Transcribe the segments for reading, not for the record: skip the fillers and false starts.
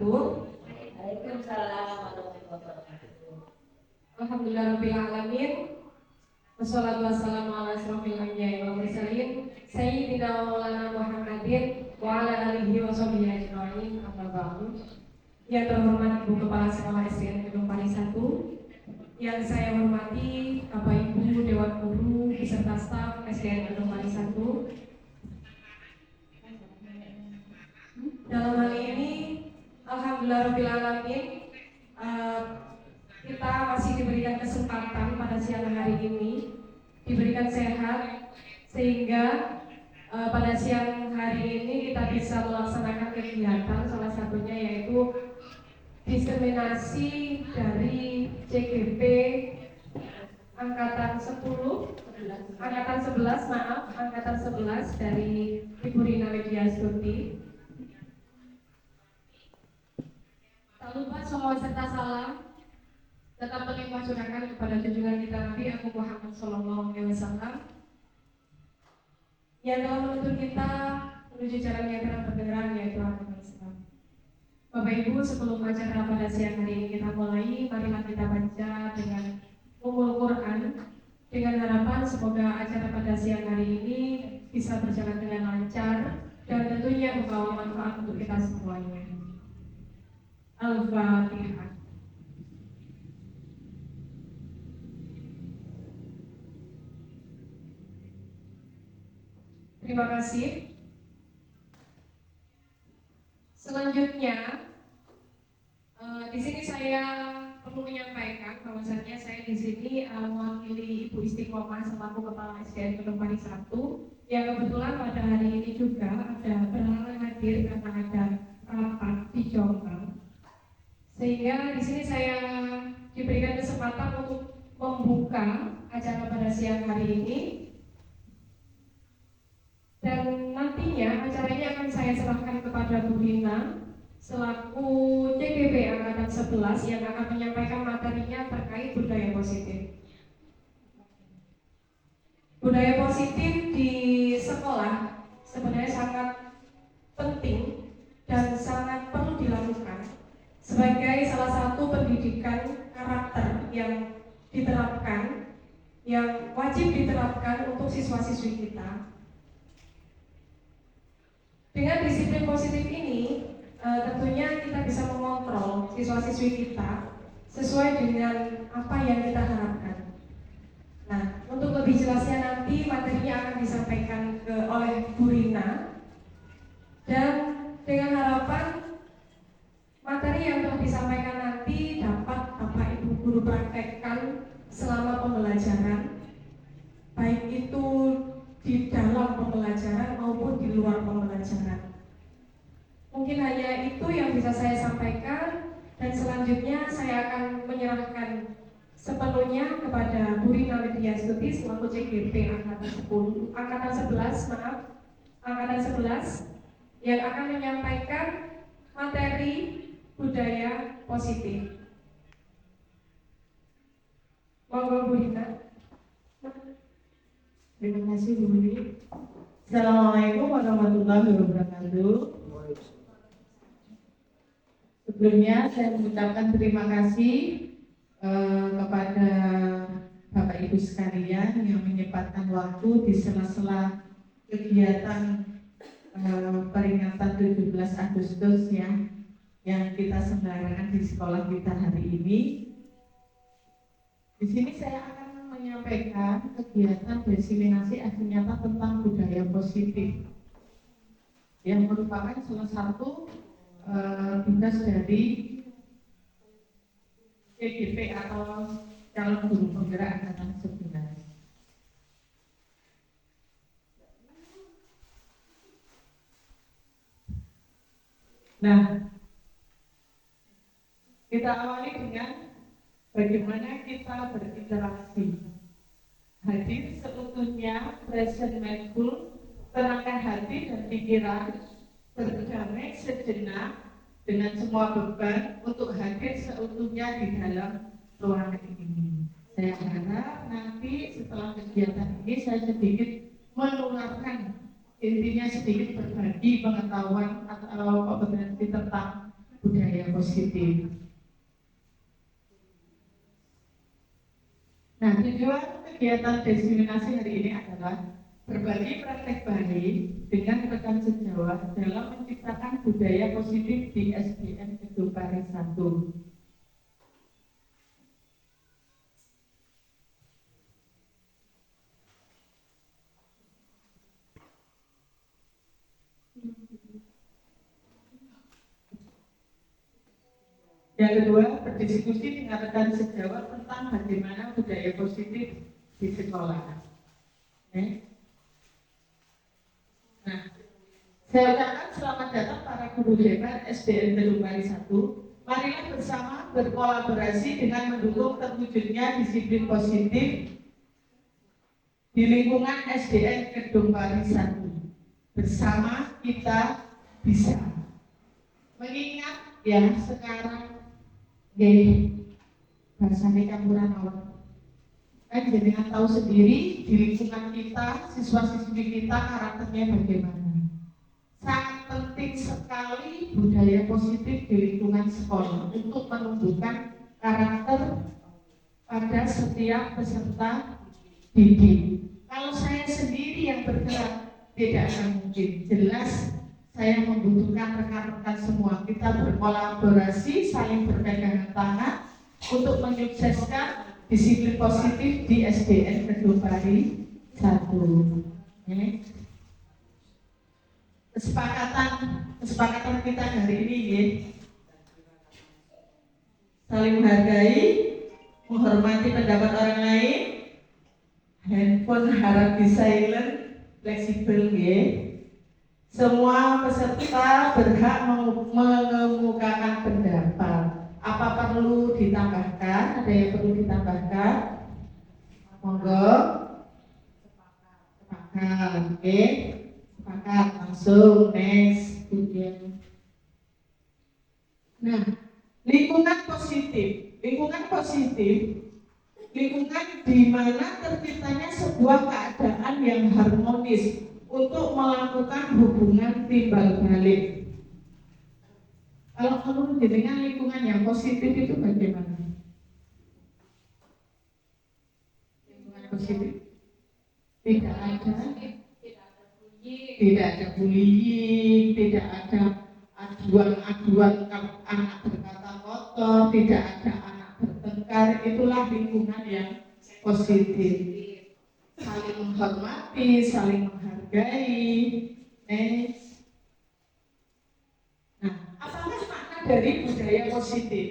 wabarakatuh. Waalaikumsalam warahmatullahi wabarakatuh. Alhamdulillahirabbil alamin. Wassalatu wassalamu ala asyrofil anbiya'i wal mursalin sayyidina maulana Muhammadin wa ala alihi wa sahbihi ajma'in. Amma ba'du. Yang terhormat Ibu Kepala Sekolah SDN Gedung Pari 1, yang saya hormati Bapak Ibu Dewan Guru beserta staf SDN Gedung Pari 1. Dalam hal ini alhamdulillahirabbil alamin, kita masih diberikan kesempatan pada siang hari ini, diberikan sehat sehingga pada siang hari ini kita bisa melaksanakan kegiatan, salah satunya yaitu diskriminasi dari CGP angkatan 11 dari Ibu Rina Widyastuti. Tak lupa sholawat serta salam tetap berlimpah curahkan kepada junjungan kita Nabi Muhammad SAW yang telah menuntun kita menuju jalan yang terang benderang, yaitu agama Islam. Bapak Ibu, sebelum acara pada siang hari ini kita mulai, marilah kita baca dengan Ummul Quran dengan harapan semoga acara pada siang hari ini bisa berjalan dengan lancar dan tentunya membawa manfaat untuk kita semuanya. Al-Fatihah. Terima kasih. Selanjutnya, di sini saya perlu menyampaikan bahwasannya saya di sini mewakili Ibu Istiqomah selaku Kepala SDN Gedung Pari 1, yang kebetulan pada hari ini juga ada berhalangan hadir karena ada rapat di Jombang. Sehingga di sini saya diberikan kesempatan untuk membuka acara pada siang hari ini. Dan nantinya acara ini akan saya serahkan kepada Bu Rina selaku CGP Angkatan 11 yang akan menyampaikan materinya terkait budaya positif. Budaya positif di sekolah sebenarnya sangat penting dan sangat perlu dilakukan sebagai salah satu pendidikan karakter yang diterapkan, yang wajib diterapkan untuk siswa-siswi kita. Dengan disiplin positif ini, tentunya kita bisa mengontrol siswa-siswi kita sesuai dengan apa yang kita harapkan. Nah, untuk lebih jelasnya nanti materinya akan disampaikan oleh Bu Rina, dan dengan harapan materi yang telah disampaikan nanti dapat Bapak Ibu Guru praktekkan selama pembelajaran, baik itu di dalam pembelajaran maupun di luar pembelajaran. Mungkin hanya itu yang bisa saya sampaikan, dan selanjutnya saya akan menyerahkan sepenuhnya kepada Bu Rina Widyastuti selaku CGP angkatan 11 yang akan menyampaikan materi budaya positif. Monggo Bu Rina. Terima kasih Bu Budi. Assalamualaikum warahmatullahi wabarakatuh. Sebelumnya saya mengucapkan terima kasih kepada Bapak Ibu sekalian yang menyempatkan waktu di sela-sela kegiatan peringatan 17 Agustus yang kita selenggarakan di sekolah kita hari ini. Di sini saya akan menyampaikan kegiatan diseminasi aksi nyata tentang budaya positif yang merupakan salah satu tugas dari CGP atau calon guru penggerak angkatan 11. Nah, kita awali dengan bagaimana kita berinteraksi. Hadir seutuhnya, present mindful, tenangkan hati dan pikiran, berdamai sejenak dengan semua beban untuk hadir seutuhnya di dalam ruangan ini. Saya harap nanti setelah kegiatan ini saya sedikit menularkan, intinya sedikit berbagi pengetahuan atau kompetensi tentang budaya positif. Nah, tujuan kegiatan diseminasi hari ini adalah berbagi praktek baik dengan rekan sejawat dalam menciptakan budaya positif di SDN Kedung Pari 1. Yang kedua, berdiskusi dengan rekan sejawat tentang bagaimana budaya positif di sekolah. Nah, saya ucapkan selamat datang para guru hebat SDN Kedung Pari 1. Marilah bersama berkolaborasi dengan mendukung terwujudnya disiplin positif di lingkungan SDN Kedung Pari 1. Bersama kita bisa. Mengingat ya sekarang bahasanya campuran awal. Kan jenengan tahu sendiri di lingkungan kita, siswa-siswi kita karakternya bagaimana. Sangat penting sekali budaya positif di lingkungan sekolah untuk menumbuhkan karakter pada setiap peserta didik. Kalau saya sendiri yang bergerak tidak akan mungkin. Jelas saya membutuhkan rekan-rekan semua. Kita berkolaborasi, saling berpegangan tangan untuk menyukseskan disiplin positif di SDN Kedung Pari 1. Kesepakatan kita hari ini ya. Saling menghargai, menghormati pendapat orang lain, handphone harap di silent, fleksibel ya. Semua peserta berhak mengemukakan pendapat. Apa perlu ditambahkan? Ada yang perlu ditambahkan? Monggo. Sepakat, oke? Sepakat, langsung next. Nah, lingkungan positif. Lingkungan di mana terciptanya sebuah keadaan yang harmonis untuk melakukan hubungan timbal balik. Kalau menurut jenengan lingkungan yang positif itu bagaimana? Lingkungan positif tidak ada bullying, tidak ada aduan anak berkata kotor, tidak ada anak bertengkar. Itulah lingkungan yang positif. Saling menghormati, saling menghargai. Nah, apakah makna dari budaya positif?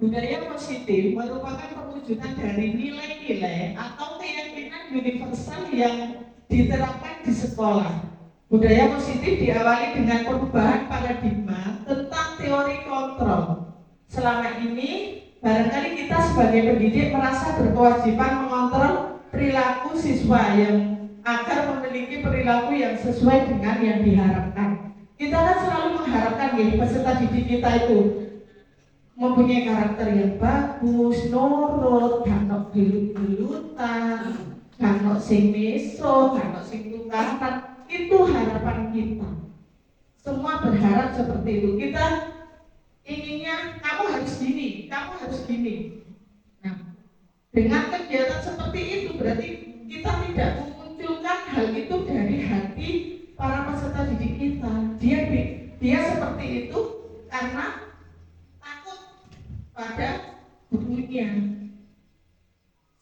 Budaya positif merupakan perwujudan dari nilai-nilai atau keyakinan universal yang diterapkan di sekolah. Budaya positif diawali dengan perubahan paradigma tentang teori kontrol. Selama ini barangkali kita sebagai pendidik merasa berkewajiban mengontrol perilaku siswa yang agar memiliki perilaku yang sesuai dengan yang diharapkan. Kita kan selalu mengharapkan ya peserta didik kita itu mempunyai karakter yang bagus, nurut, gak gelut-gelutan, gak sing meso, gak sing tukaran. Itu harapan kita. Semua berharap seperti itu. Kita inginnya kamu harus gini, kamu harus gini. Nah, dengan kegiatan seperti itu berarti kita tidak memunculkan hal itu dari hati para peserta didik kita. Dia seperti itu karena takut pada gurunya.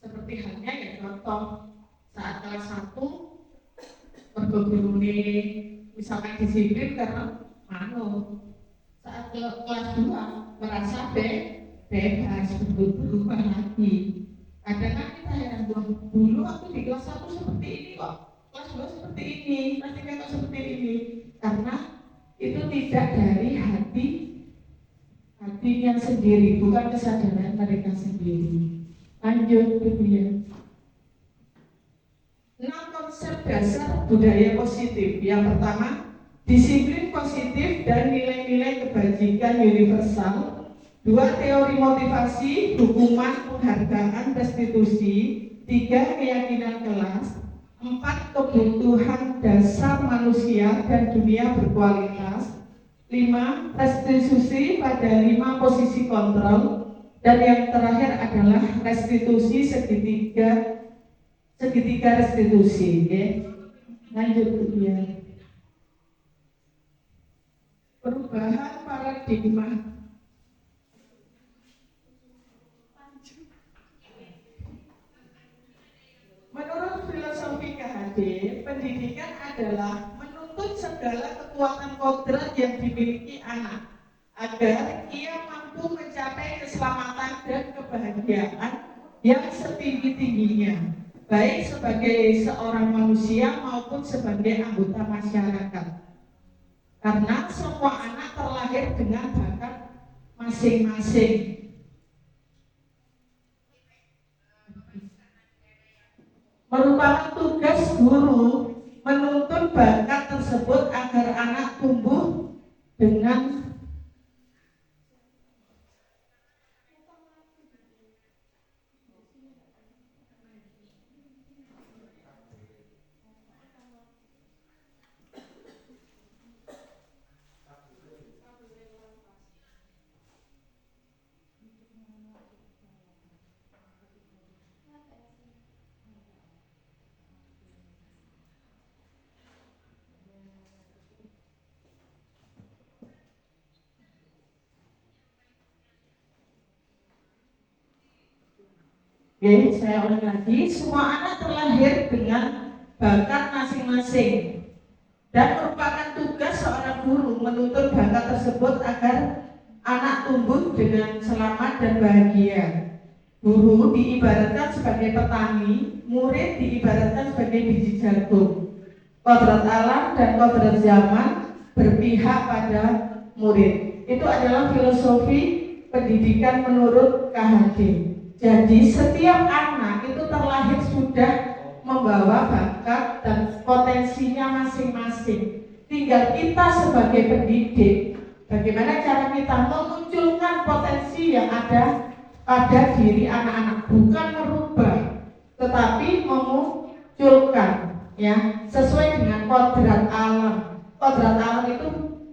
Seperti halnya ya contoh saat kelas 1 guru misalkan disiplin karena saat kelas 2 merasa bebas berubah lagi. Kadang-kadang kita heran dulu waktu di kelas 1 seperti ini kok, kelas 2 seperti ini, kelas 3 kok seperti ini. Karena itu tidak dari hatinya sendiri, bukan kesadaran mereka sendiri. Lanjut ya. 6 konsep dasar budaya positif. Yang pertama, disiplin positif dan nilai-nilai kebajikan universal. 2 teori motivasi, hukuman, penghargaan, restitusi. 3 keyakinan kelas. 4 kebutuhan dasar manusia dan dunia berkualitas. 5. Restitusi pada 5 posisi kontrol. Dan yang terakhir adalah restitusi segitiga restitusi. Okay? Lanjut ya. Perubahan paradigma. Menurut filosofi KHD, pendidikan adalah menuntut segala kekuatan kodrat yang dimiliki anak agar ia mampu mencapai keselamatan dan kebahagiaan yang setinggi-tingginya, baik sebagai seorang manusia maupun sebagai anggota masyarakat. Karena semua anak terlahir dengan bakat masing-masing. Merupakan tugas guru menuntun bakat tersebut agar anak tumbuh dengan Oke, saya ulang lagi. Semua anak terlahir dengan bakat masing-masing dan merupakan tugas seorang guru menuntun bakat tersebut agar anak tumbuh dengan selamat dan bahagia. Guru diibaratkan sebagai petani, murid diibaratkan sebagai biji jagung. Kodrat alam dan kodrat zaman berpihak pada murid. Itu adalah filosofi pendidikan menurut KHD. Jadi setiap anak itu terlahir sudah membawa bakat dan potensinya masing-masing. Tinggal kita sebagai pendidik, bagaimana cara kita memunculkan potensi yang ada pada diri anak-anak, bukan merubah, tetapi memunculkan, ya, sesuai dengan kodrat alam. Kodrat alam itu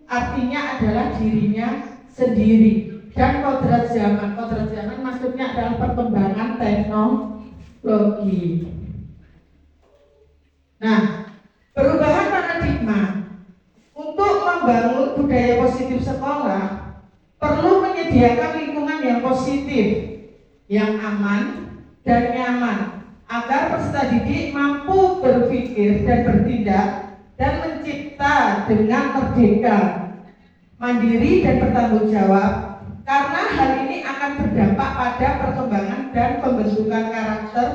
artinya adalah dirinya sendiri. Dan kodrat zaman maksudnya adalah perkembangan teknologi. Nah, perubahan paradigma untuk membangun budaya positif sekolah perlu menyediakan lingkungan yang positif, yang aman dan nyaman agar peserta didik mampu berpikir dan bertindak dan mencipta dengan merdeka, mandiri dan bertanggung jawab. Karena hal ini akan berdampak pada perkembangan dan pembentukan karakter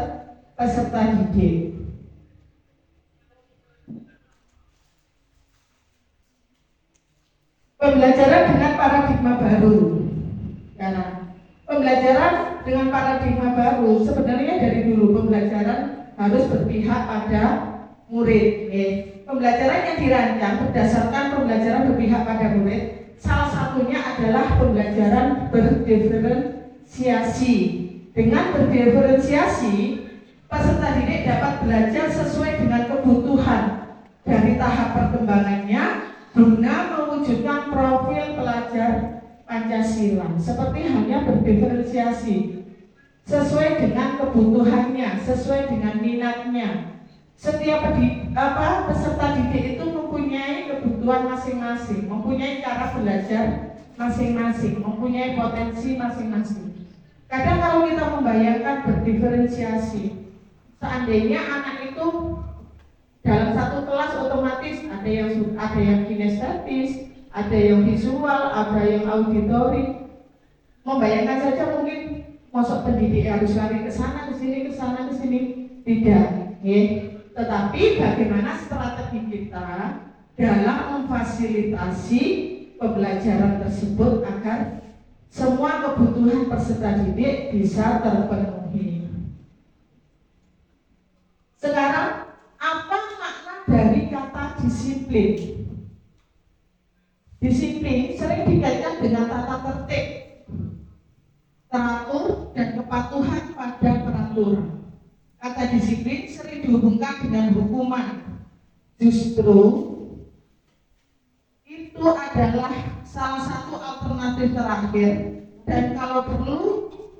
peserta didik. Pembelajaran dengan paradigma baru. Karena pembelajaran dengan paradigma baru sebenarnya dari dulu pembelajaran harus berpihak pada murid. Pembelajaran yang dirancang berdasarkan pembelajaran berpihak pada murid. Salah satunya adalah pembelajaran berdiferensiasi. Dengan berdiferensiasi, peserta didik dapat belajar sesuai dengan kebutuhan dari tahap perkembangannya guna mewujudkan profil pelajar Pancasila. Seperti halnya berdiferensiasi sesuai dengan kebutuhannya, sesuai dengan minatnya. Setiap peserta didik itu mempunyai kebutuhan masing-masing, mempunyai cara belajar masing-masing, mempunyai potensi masing-masing. Kadang kalau kita membayangkan berdiferensiasi, seandainya anak itu dalam satu kelas otomatis ada yang kinestetis, ada yang visual, ada yang auditory. Membayangkan saja mungkin masuk pendidik harus lari ke sana, ke sini, ke sana, ke sini. Tidak, ya. Tetapi bagaimana strategi kita dalam memfasilitasi pembelajaran tersebut agar semua kebutuhan peserta didik bisa terpenuhi. Sekarang, apa makna dari kata disiplin? Disiplin sering dikaitkan dengan tata tertib, teratur, dan kepatuhan pada peraturan. Kata disiplin sering dihubungkan dengan hukuman. Justru itu adalah salah satu alternatif terakhir, dan kalau perlu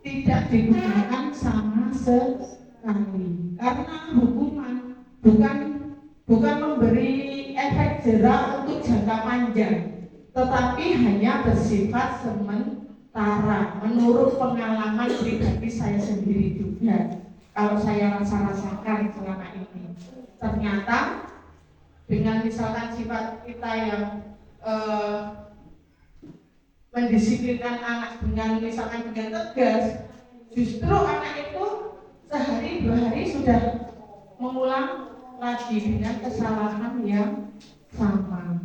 tidak digunakan sama sekali, karena hukuman bukan memberi efek jerah untuk jangka panjang, tetapi hanya bersifat sementara. Menurut pengalaman pribadi saya sendiri juga, kalau saya rasakan selama ini, ternyata dengan misalkan sifat kita yang mendisiplinkan anak dengan misalkan dengan tegas, justru anak itu sehari dua hari sudah mengulang lagi dengan kesalahan yang sama.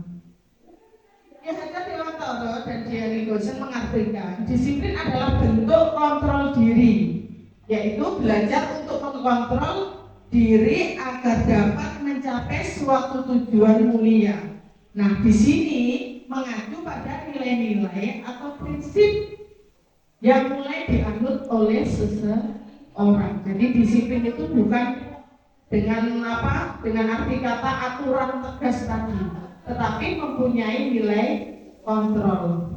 Ya, Hajar Dewantoro dan Jerry Gosen mengartikan disiplin adalah bentuk kontrol diri, yaitu belajar untuk mengontrol diri agar dapat mencapai suatu tujuan mulia. Nah, di sini mengacu pada nilai-nilai atau prinsip yang mulai dianut oleh seseorang. Jadi disiplin itu bukan dengan arti kata aturan tegas tadi, tetapi mempunyai nilai kontrol.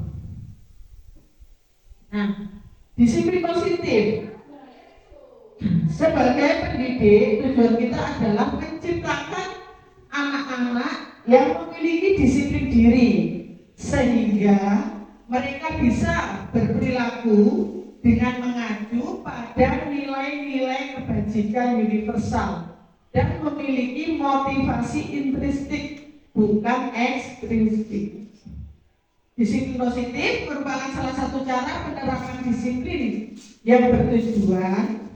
Nah, disiplin positif. Sebagai pendidik, tujuan kita adalah menciptakan anak-anak yang memiliki disiplin diri, sehingga mereka bisa berperilaku dengan mengacu pada nilai-nilai kebajikan universal dan memiliki motivasi intrinsik, bukan ekstrinsik. Disiplin positif merupakan salah satu cara penerapan disiplin yang bertujuan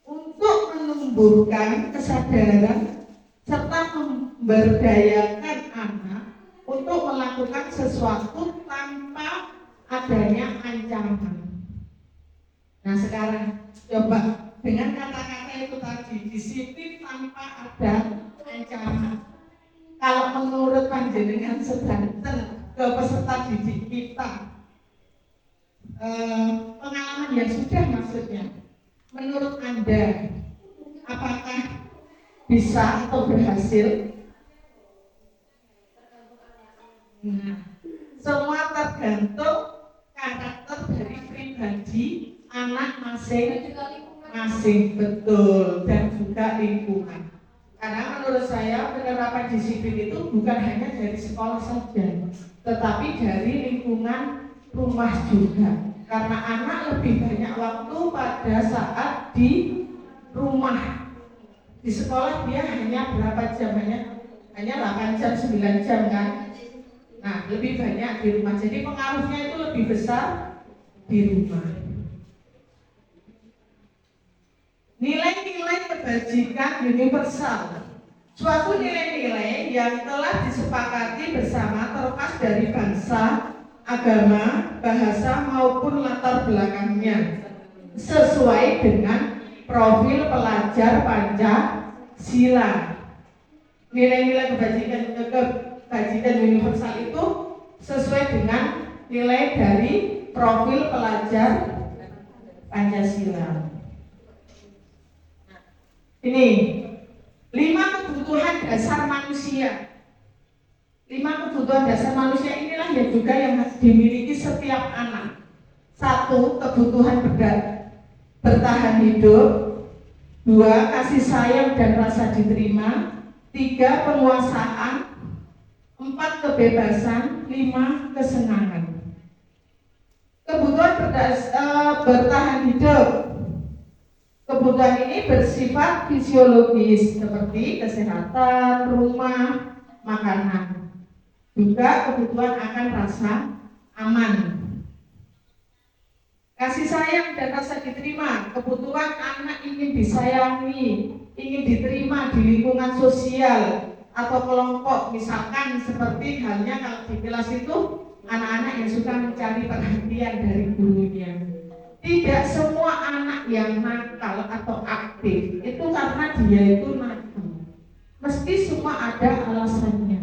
untuk menumbuhkan kesadaran serta memberdayakan anak untuk melakukan sesuatu tanpa adanya ancaman. Nah, sekarang coba dengan kata-kata itu tadi, disiplin tanpa ada ancaman. Kalau menurut panjenengan sedanten ke peserta didik kita, pengalaman yang sudah maksudnya, menurut Anda apakah bisa atau berhasil? Nah, semua tergantung karakter dari pribadi anak masing-masing, betul, dan juga lingkungan. Karena menurut saya penerapan disiplin itu bukan hanya dari sekolah saja, tetapi dari lingkungan rumah juga. Karena anak lebih banyak waktu pada saat di rumah. Di sekolah dia hanya berapa jam? Hanya 8 jam, 9 jam kan? Nah, lebih banyak di rumah. Jadi pengaruhnya itu lebih besar di rumah. Nilai-nilai kebajikan universal, suatu nilai-nilai yang telah disepakati bersama terlepas dari bangsa, agama, bahasa maupun latar belakangnya, sesuai dengan profil pelajar Pancasila. Nilai-nilai kebajikan universal itu sesuai dengan nilai dari profil pelajar Pancasila. Ini 5 kebutuhan dasar manusia. 5 kebutuhan dasar manusia inilah yang juga yang harus dimiliki setiap anak. 1. Kebutuhan bertahan hidup. 2. Kasih sayang dan rasa diterima. 3. Penguasaan. 4. Kebebasan. 5. Kesenangan. Kebutuhan bertahan hidup. Kebutuhan ini bersifat fisiologis seperti kesehatan, rumah, makanan. Juga kebutuhan akan rasa aman. Kasih sayang dan rasa diterima, kebutuhan anak ingin disayangi, ingin diterima di lingkungan sosial atau kelompok, misalkan seperti halnya kalau di kelas itu anak-anak yang suka mencari perhatian dari gurunya. Tidak semua anak yang nakal atau aktif itu karena dia itu nakal. Mesti semua ada alasannya.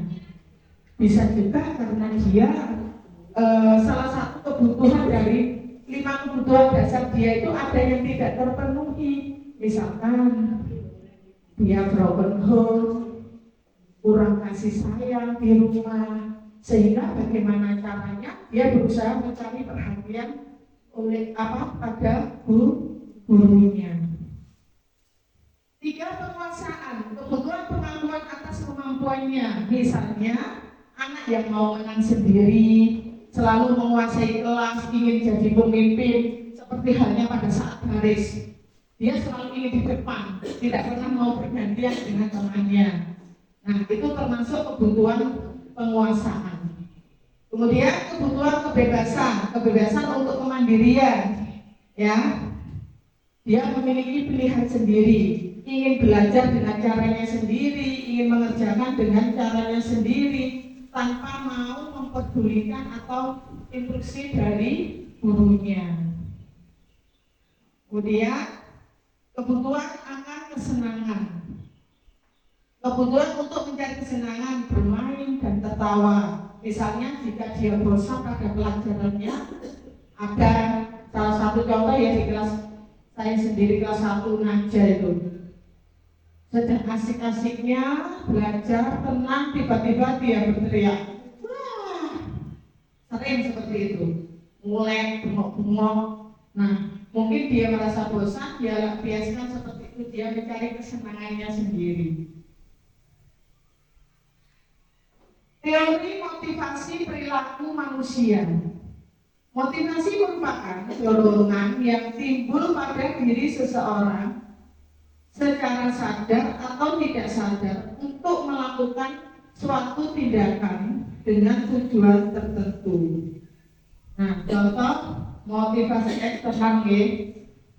Bisa juga karena dia salah satu kebutuhan dari 5 kebutuhan dasar dia itu ada yang tidak terpenuhi. Misalkan dia broken home, kurang kasih sayang di rumah, Sehingga bagaimana caranya dia berusaha mencari perhatian oleh pada gurunya. 3, penguasaan, kebutuhan pengakuan atas kemampuannya. Misalnya anak yang mau menang sendiri, selalu menguasai kelas, ingin jadi pemimpin, seperti halnya pada saat baris. Dia selalu ingin di depan, tidak pernah mau bergantian dengan temannya. Nah, itu termasuk kebutuhan penguasaan. Kemudian kebutuhan kebebasan untuk kemandirian, ya. Dia memiliki pilihan sendiri, ingin belajar dengan caranya sendiri, ingin mengerjakan dengan caranya sendiri, tanpa mau mempedulikan atau instruksi dari gurunya. Kemudian kebutuhan akan kesenangan, kebutuhan untuk mencari kesenangan, bermain dan tertawa. Misalnya jika dia bosan pada pelajarannya, ada salah satu contoh ya di kelas saya sendiri kelas 1 Naja itu. Sedang asik-asiknya belajar, tenang, tiba-tiba dia berteriak. Wah, sering seperti itu. Mulai bengok-bengok. Nah, mungkin dia merasa bosan, dia biasakan seperti itu, dia mencari kesenangannya sendiri. Teori motivasi perilaku manusia. Motivasi merupakan dorongan yang timbul pada diri seseorang secara sadar atau tidak sadar untuk melakukan suatu tindakan dengan tujuan tertentu. Nah, contoh motivasi eksternal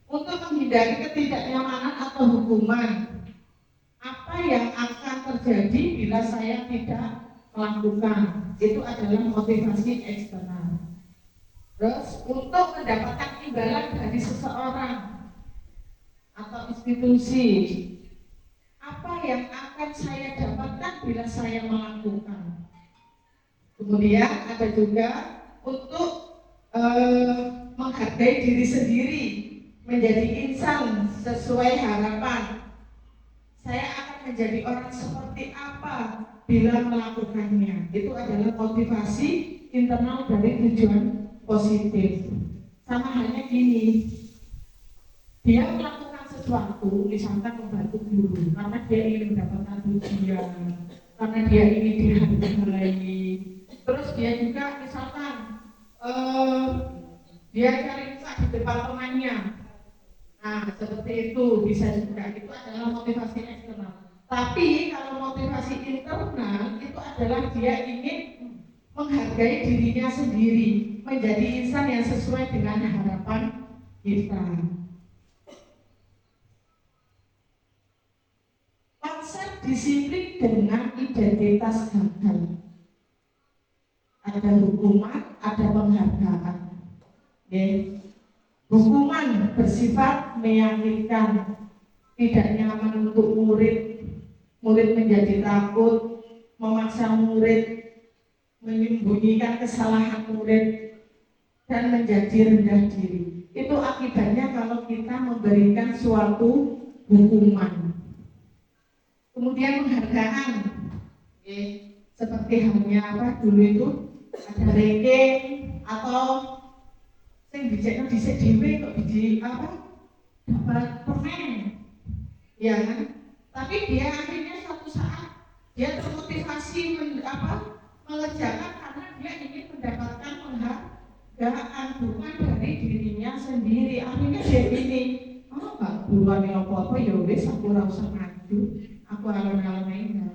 untuk menghindari ketidaknyamanan atau hukuman. Apa yang akan terjadi bila saya tidak melakukan? Itu adalah motivasi eksternal. Terus untuk mendapatkan imbalan dari seseorang atau institusi, apa yang akan saya dapatkan bila saya melakukan? Kemudian ada juga untuk menghargai diri sendiri, menjadi insan sesuai harapan. Saya akan menjadi orang seperti apa bila melakukannya. Itu adalah motivasi internal dari tujuan positif. Sama halnya gini, dia melakukan sesuatu, misalkan membantu guru, karena dia ingin mendapatkan pujian, karena dia ingin dihargai. Terus dia juga misalkan dia cari muka di depan temannya. Nah, seperti itu bisa juga. Itu adalah motivasi eksternal. Tapi kalau motivasi internal itu adalah dia ingin menghargai dirinya sendiri, menjadi insan yang sesuai dengan harapan kita. Konsep disiplin dengan identitas gagal. Ada hukuman, ada penghargaan. Hukuman bersifat meyakinkan, tidak nyaman untuk murid menjadi takut, memaksa murid, menyembunyikan kesalahan murid, dan menjadi rendah diri. Itu akibatnya kalau kita memberikan suatu hukuman. Kemudian penghargaan, seperti halnya dulu itu ada ranking atau yang dijadikan di CDW kok dapat permen, ya kan? Tapi dia akhirnya suatu saat dia termotivasi mengerjakan karena dia ingin mendapatkan penghargaan, bukan dari dirinya sendiri. Akhirnya dia ini, nggak buruan yang apa-apa, ya wes aku ora usah maju, aku alon-alon.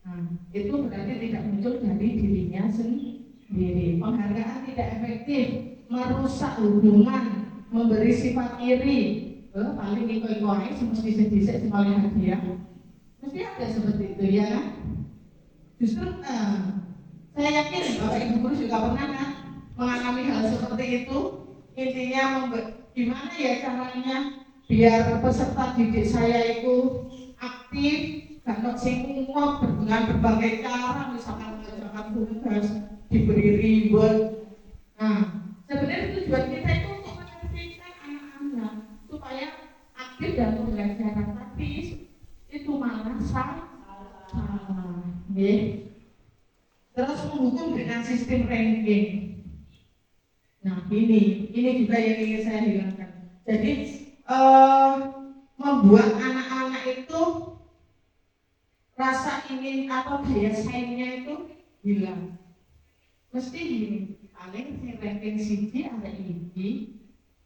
Nah, itu berarti tidak muncul dari dirinya sendiri. Penghargaan tidak efektif, merusak hubungan, memberi sifat iri. Paling iko-iko aja mesti sedisik sekali hadiah. Mesti ada seperti itu, ya kan? Justru saya yakin Bapak Ibu guru juga pernah kan mengalami hal seperti itu. Intinya gimana ya caranya biar peserta didik saya itu aktif, gak sing umum dengan berbagai cara, misalkan mengerjakan tugas, diberi reward. Nah, sebenarnya tujuan kita itu untuk menyampaikan anak-anak supaya aktif dan pembelajaran, tapi itu malah salah. Terus menghukum Nah ini juga yang ingin saya hilangkan. Jadi membuat anak-anak itu rasa ingin atau daya saingnya itu hilang. Mesti gini, paling si ranking siji sampai ini,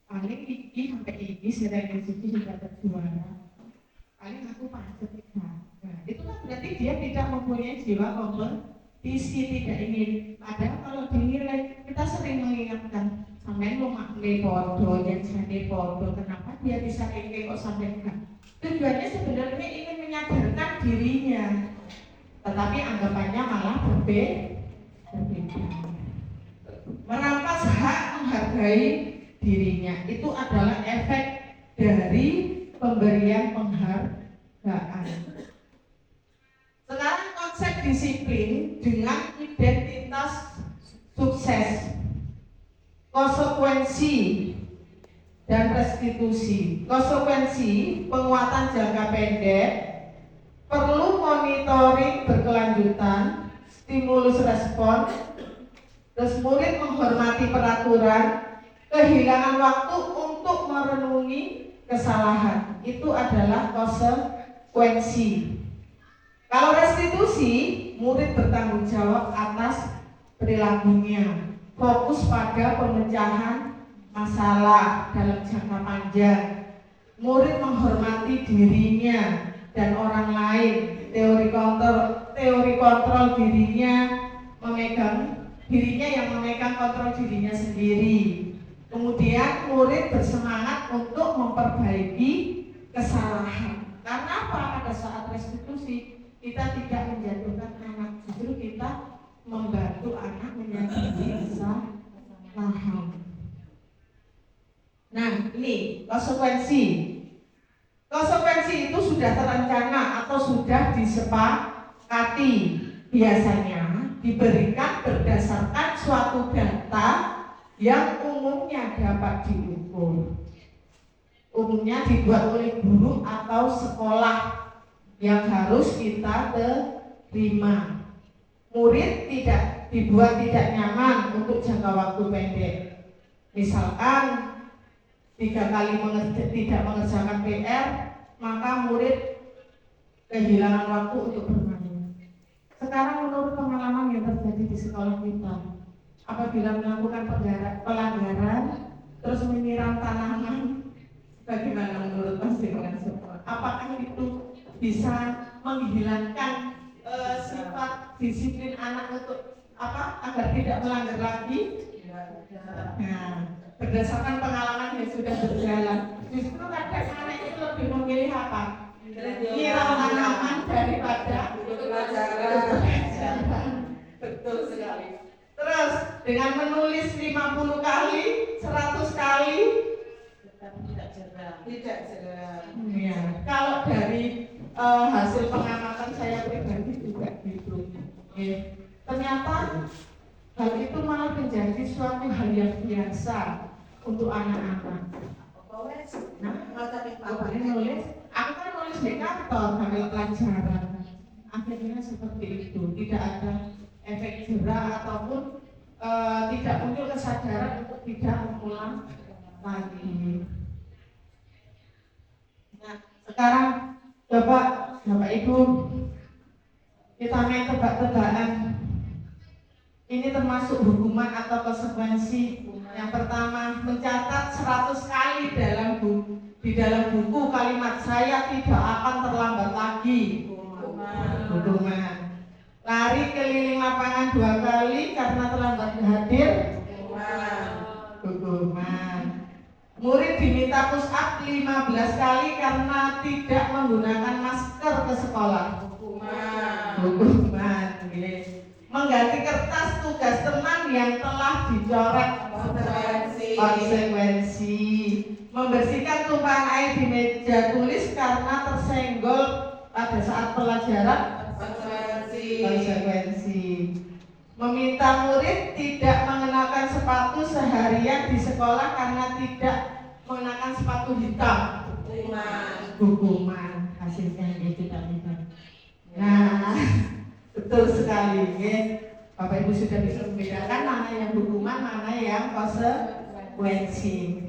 paling iki sampai ini si ranking siji sudah terjuara. Paling aku pancet ya. Nah, itu kan berarti dia tidak mempunyai jiwa kompetisi, tidak ingin. Padahal kalau dinilai, kita sering mengingatkan sampai lumakne podo, yang jane podo, kenapa dia bisa ranking kok sampai enggak? Tujuannya sebenarnya ingin menyadarkan dirinya, tetapi anggapannya malah berbeda. Merampas hak menghargai dirinya itu adalah efek dari pemberian penghargaan. Sekarang konsep disiplin dengan identitas sukses, konsekuensi dan restitusi. Konsekuensi penguatan jangka pendek, perlu monitoring berkelanjutan, stimulus respon, terus murid menghormati peraturan, kehilangan waktu untuk merenungi kesalahan. Itu adalah konsekuensi. Kalau restitusi, murid bertanggung jawab atas perilakunya, fokus pada pemecahan masalah dalam jangka panjang. Murid menghormati dirinya dan orang lain, teori kontrol dirinya, yang memegang kontrol dirinya sendiri. Kemudian murid bersemangat untuk memperbaiki kesalahan. Karena apa? Pada saat restitusi kita tidak menjatuhkan anak, justru kita membantu anak menyadari kesalahan. Nah, ini konsekuensi. Konsekuensi itu sudah terencana atau sudah disepakati. Biasanya diberikan berdasarkan suatu data yang umumnya dapat diukur. Umumnya dibuat oleh guru atau sekolah yang harus kita terima. Murid tidak nyaman untuk jangka waktu pendek. Misalkan 3 kali tidak mengerjakan PR, maka murid kehilangan waktu untuk bermain. Sekarang menurut pengalaman yang terjadi di sekolah kita, apabila melakukan pelanggaran terus menyiram tanaman, bagaimana menurut masing-masing sekolah? Apakah itu bisa menghilangkan sifat disiplin anak untuk agar tidak melanggar lagi? Nah, berdasarkan pengalaman yang sudah berjalan, justru kadang anak itu lebih memilih apa? Nyiram tanaman daripada pelajaran. Betul sekali. Terus dengan menulis 50 kali, 100 kali tidak jelas. Ya, kalau dari hasil pengamatan saya pribadi juga gitu. Ternyata hal itu malah menjadi suatu hal yang biasa untuk anak-anak. Nah, nulis, aku kan nulis di kantor sambil pelajaran. Akhirnya seperti itu, tidak ada efek jerah ataupun tidak muncul kesadaran untuk tidak mengulang lagi. Nah, sekarang Bapak Ibu, kita main tebak-tebakan. Ini termasuk hukuman atau konsekuensi. Yang pertama, mencatat 100 kali di dalam buku kalimat saya tidak akan terlambat lagi. Hukuman. Lari keliling lapangan 2 kali karena terlambat hadir. Hukuman. Murid diminta push up 15 kali karena tidak menggunakan masker ke sekolah. Hukuman. Mengganti kertas tugas teman yang telah dicoret. Konsekuensi. Membersihkan tumpahan air di meja tulis karena tersenggol pada saat pelajaran. Konsekuensi. Meminta murid tidak mengenakan sepatu seharian di sekolah karena tidak mengenakan sepatu hitam. Hukuman. Hasilnya itu tidak. Nah, betul sekali, ya. Bapak Ibu sudah bisa membedakan mana yang hukuman, mana yang konsekuensi.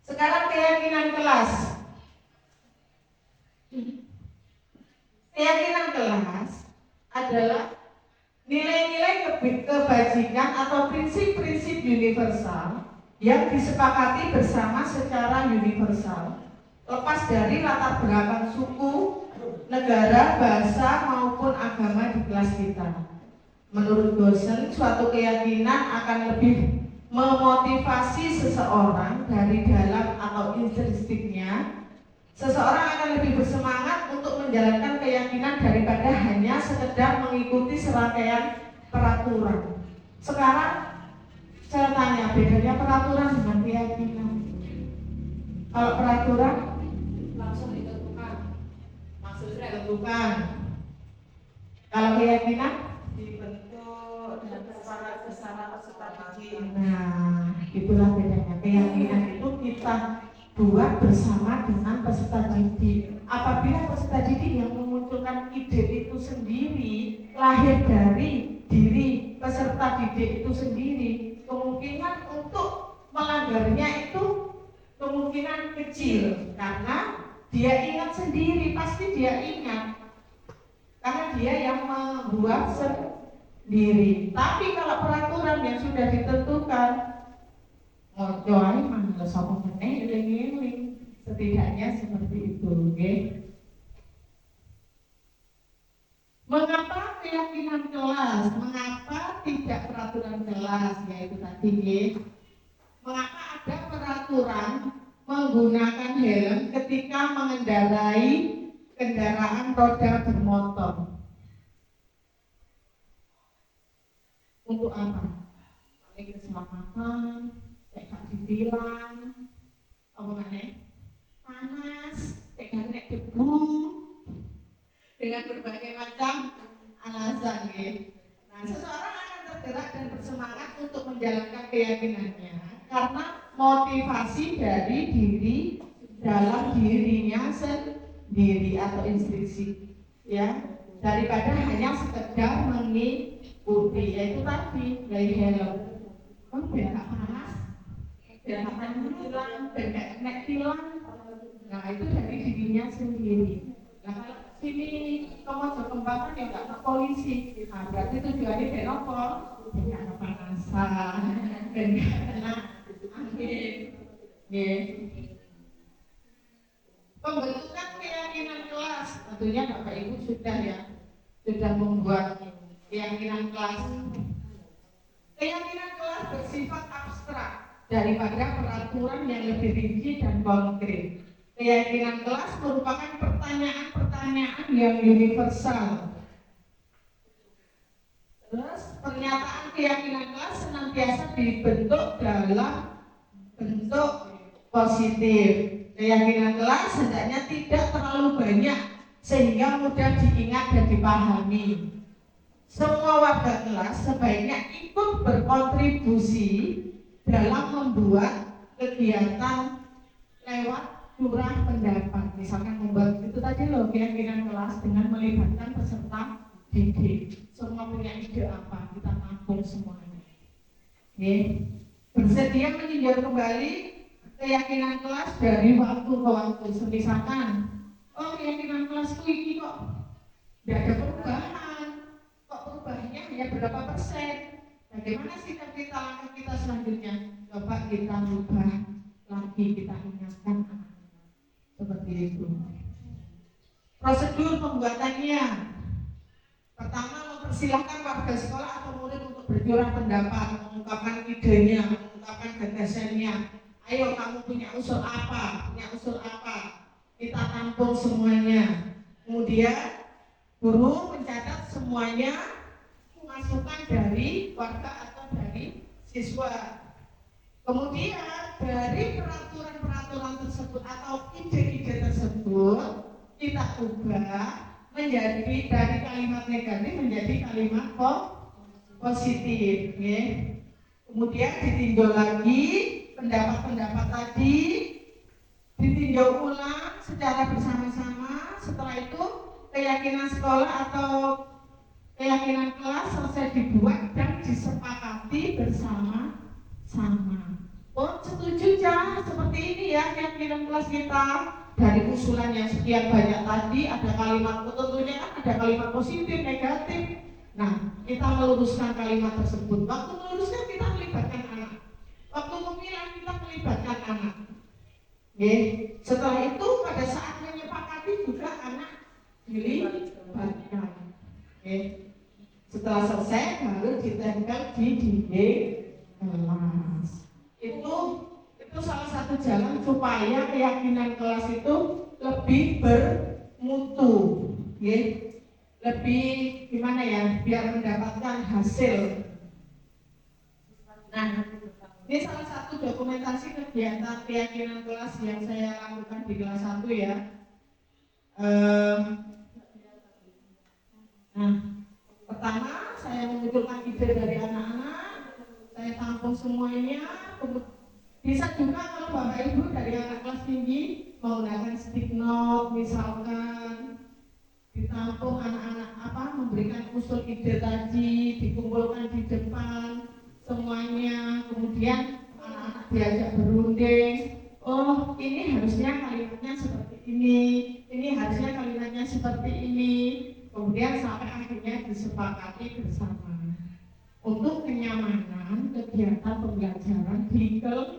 Sekarang keyakinan kelas. Keyakinan kelas adalah nilai-nilai kebajikan atau prinsip-prinsip universal yang disepakati bersama secara universal, lepas dari latar belakang suku, negara, bahasa maupun agama di kelas kita. Menurut Gosen, suatu keyakinan akan lebih memotivasi seseorang dari dalam atau intrinstiknya. Seseorang akan lebih bersemangat untuk menjalankan keyakinan daripada hanya sekedar mengikuti serangkaian peraturan. Sekarang saya tanya, bedanya peraturan dengan keyakinan? Kalau peraturan Langsung ditentukan. maksudnya ditentukan. Kalau keyakinan dibentuk dan bersama peserta didik. Nah, itulah bedanya. Keyakinan itu kita buat bersama dengan peserta didik. Apabila peserta didik yang memunculkan ide itu sendiri, lahir dari diri peserta didik itu sendiri, kemungkinan untuk melanggarnya itu kemungkinan kecil, karena dia ingat sendiri, pasti dia ingat, karena dia yang membuat sendiri. Tapi kalau peraturan yang sudah ditentukan, ngocoai mana sama meneh eling-eling, setidaknya seperti itu, oke? Mengapa keyakinan kelas? Mengapa tidak peraturan kelas? Yaitu tadi, mengapa ada peraturan menggunakan helm ketika mengendarai kendaraan roda bermotor? Untuk apa? Paling keselamatan, tidak ditilang, apa namanya? Panas, tidak kena debu, dengan berbagai macam alasan, ya. Nah, seseorang akan tergerak dan bersemangat untuk menjalankan keyakinannya karena motivasi dari diri dalam dirinya sendiri atau instruksi, ya, daripada hanya sekedar mengikuti, yaitu tadi dari helm. Kan biar tak panas, biar tak tilang, biar tak kena tilang. Nah, itu dari dirinya sendiri. Nah, sini kamu kembangkan ya nggak ke polisi. Nah, berarti tujuannya biar apa? Biar nggak kepanasan, biar nggak kena angin. Pembentukan keyakinan kelas, tentunya Bapak Ibu sudah membuat keyakinan kelas. Keyakinan kelas bersifat abstrak daripada peraturan yang lebih rinci dan konkret. Keyakinan kelas merupakan pertanyaan-pertanyaan yang universal. Terus pernyataan keyakinan kelas senantiasa dibentuk dalam bentuk positif. Keyakinan kelas hendaknya tidak terlalu banyak sehingga mudah diingat dan dipahami. Semua warga kelas sebaiknya ikut berkontribusi dalam membuat kegiatan lewat curah pendapat. Misalkan membuat itu tadi loh, keyakinan kelas dengan melibatkan peserta didik. Semua punya ide apa, kita tampung semuanya. Bersedia meninjau kembali keyakinan kelas dari waktu ke waktu. Misalkan, oh keyakinan kelas ini kok tidak ada perubahan, kok perubahannya hanya berapa persen? Bagaimana sikap kita, langkah kita selanjutnya? Coba kita rubah lagi, kita ingatkan seperti itu. Prosedur pembuatannya, pertama mempersilahkan warga sekolah atau murid untuk bercurah pendapat, mengungkapkan idenya, mengungkapkan gagasannya. Ayo kamu punya usul apa? Kita tampung semuanya. Kemudian guru mencatat semuanya masukan dari warga atau dari siswa. Kemudian dari peraturan-peraturan tersebut atau ide-ide tersebut kita ubah menjadi dari kalimat negatif menjadi kalimat positif, ya. Kemudian ditinjau lagi pendapat-pendapat tadi, ditinjau ulang secara bersama-sama. Setelah itu keyakinan sekolah atau keyakinan kelas selesai dibuat dan disepakati bersama-sama. Oh, setuju ya, seperti ini ya keyakinan kelas kita. Dari usulan yang sekian banyak tadi, ada kalimat, tentunya kan ada kalimat positif, negatif. Nah, kita meluruskan kalimat tersebut. Waktu meluruskan kita melibatkan anak. Waktu memilah kita melibatkan anak. Setelah itu pada saat menyepakati juga anak dilibatkan. Setelah selesai baru ditempel di dinding kelas. Itu salah satu jalan supaya keyakinan kelas itu lebih bermutu, lebih gimana ya, biar mendapatkan hasil. Nah, ini salah satu dokumentasi kegiatan keyakinan kelas yang saya lakukan di kelas 1 ya. Nah, pertama saya mengumpulkan ide dari anak-anak, saya tampung semuanya. Bisa juga kalau Bapak Ibu dari anak kelas tinggi menggunakan stick note misalkan, ditampung anak-anak memberikan usul ide tadi, dikumpulkan di depan semuanya, kemudian anak-anak diajak berunding. Oh, ini harusnya kalimatnya seperti ini harusnya kalimatnya seperti ini. Kemudian sampai akhirnya disepakati bersama untuk kenyamanan kegiatan pembelajaran di kelas.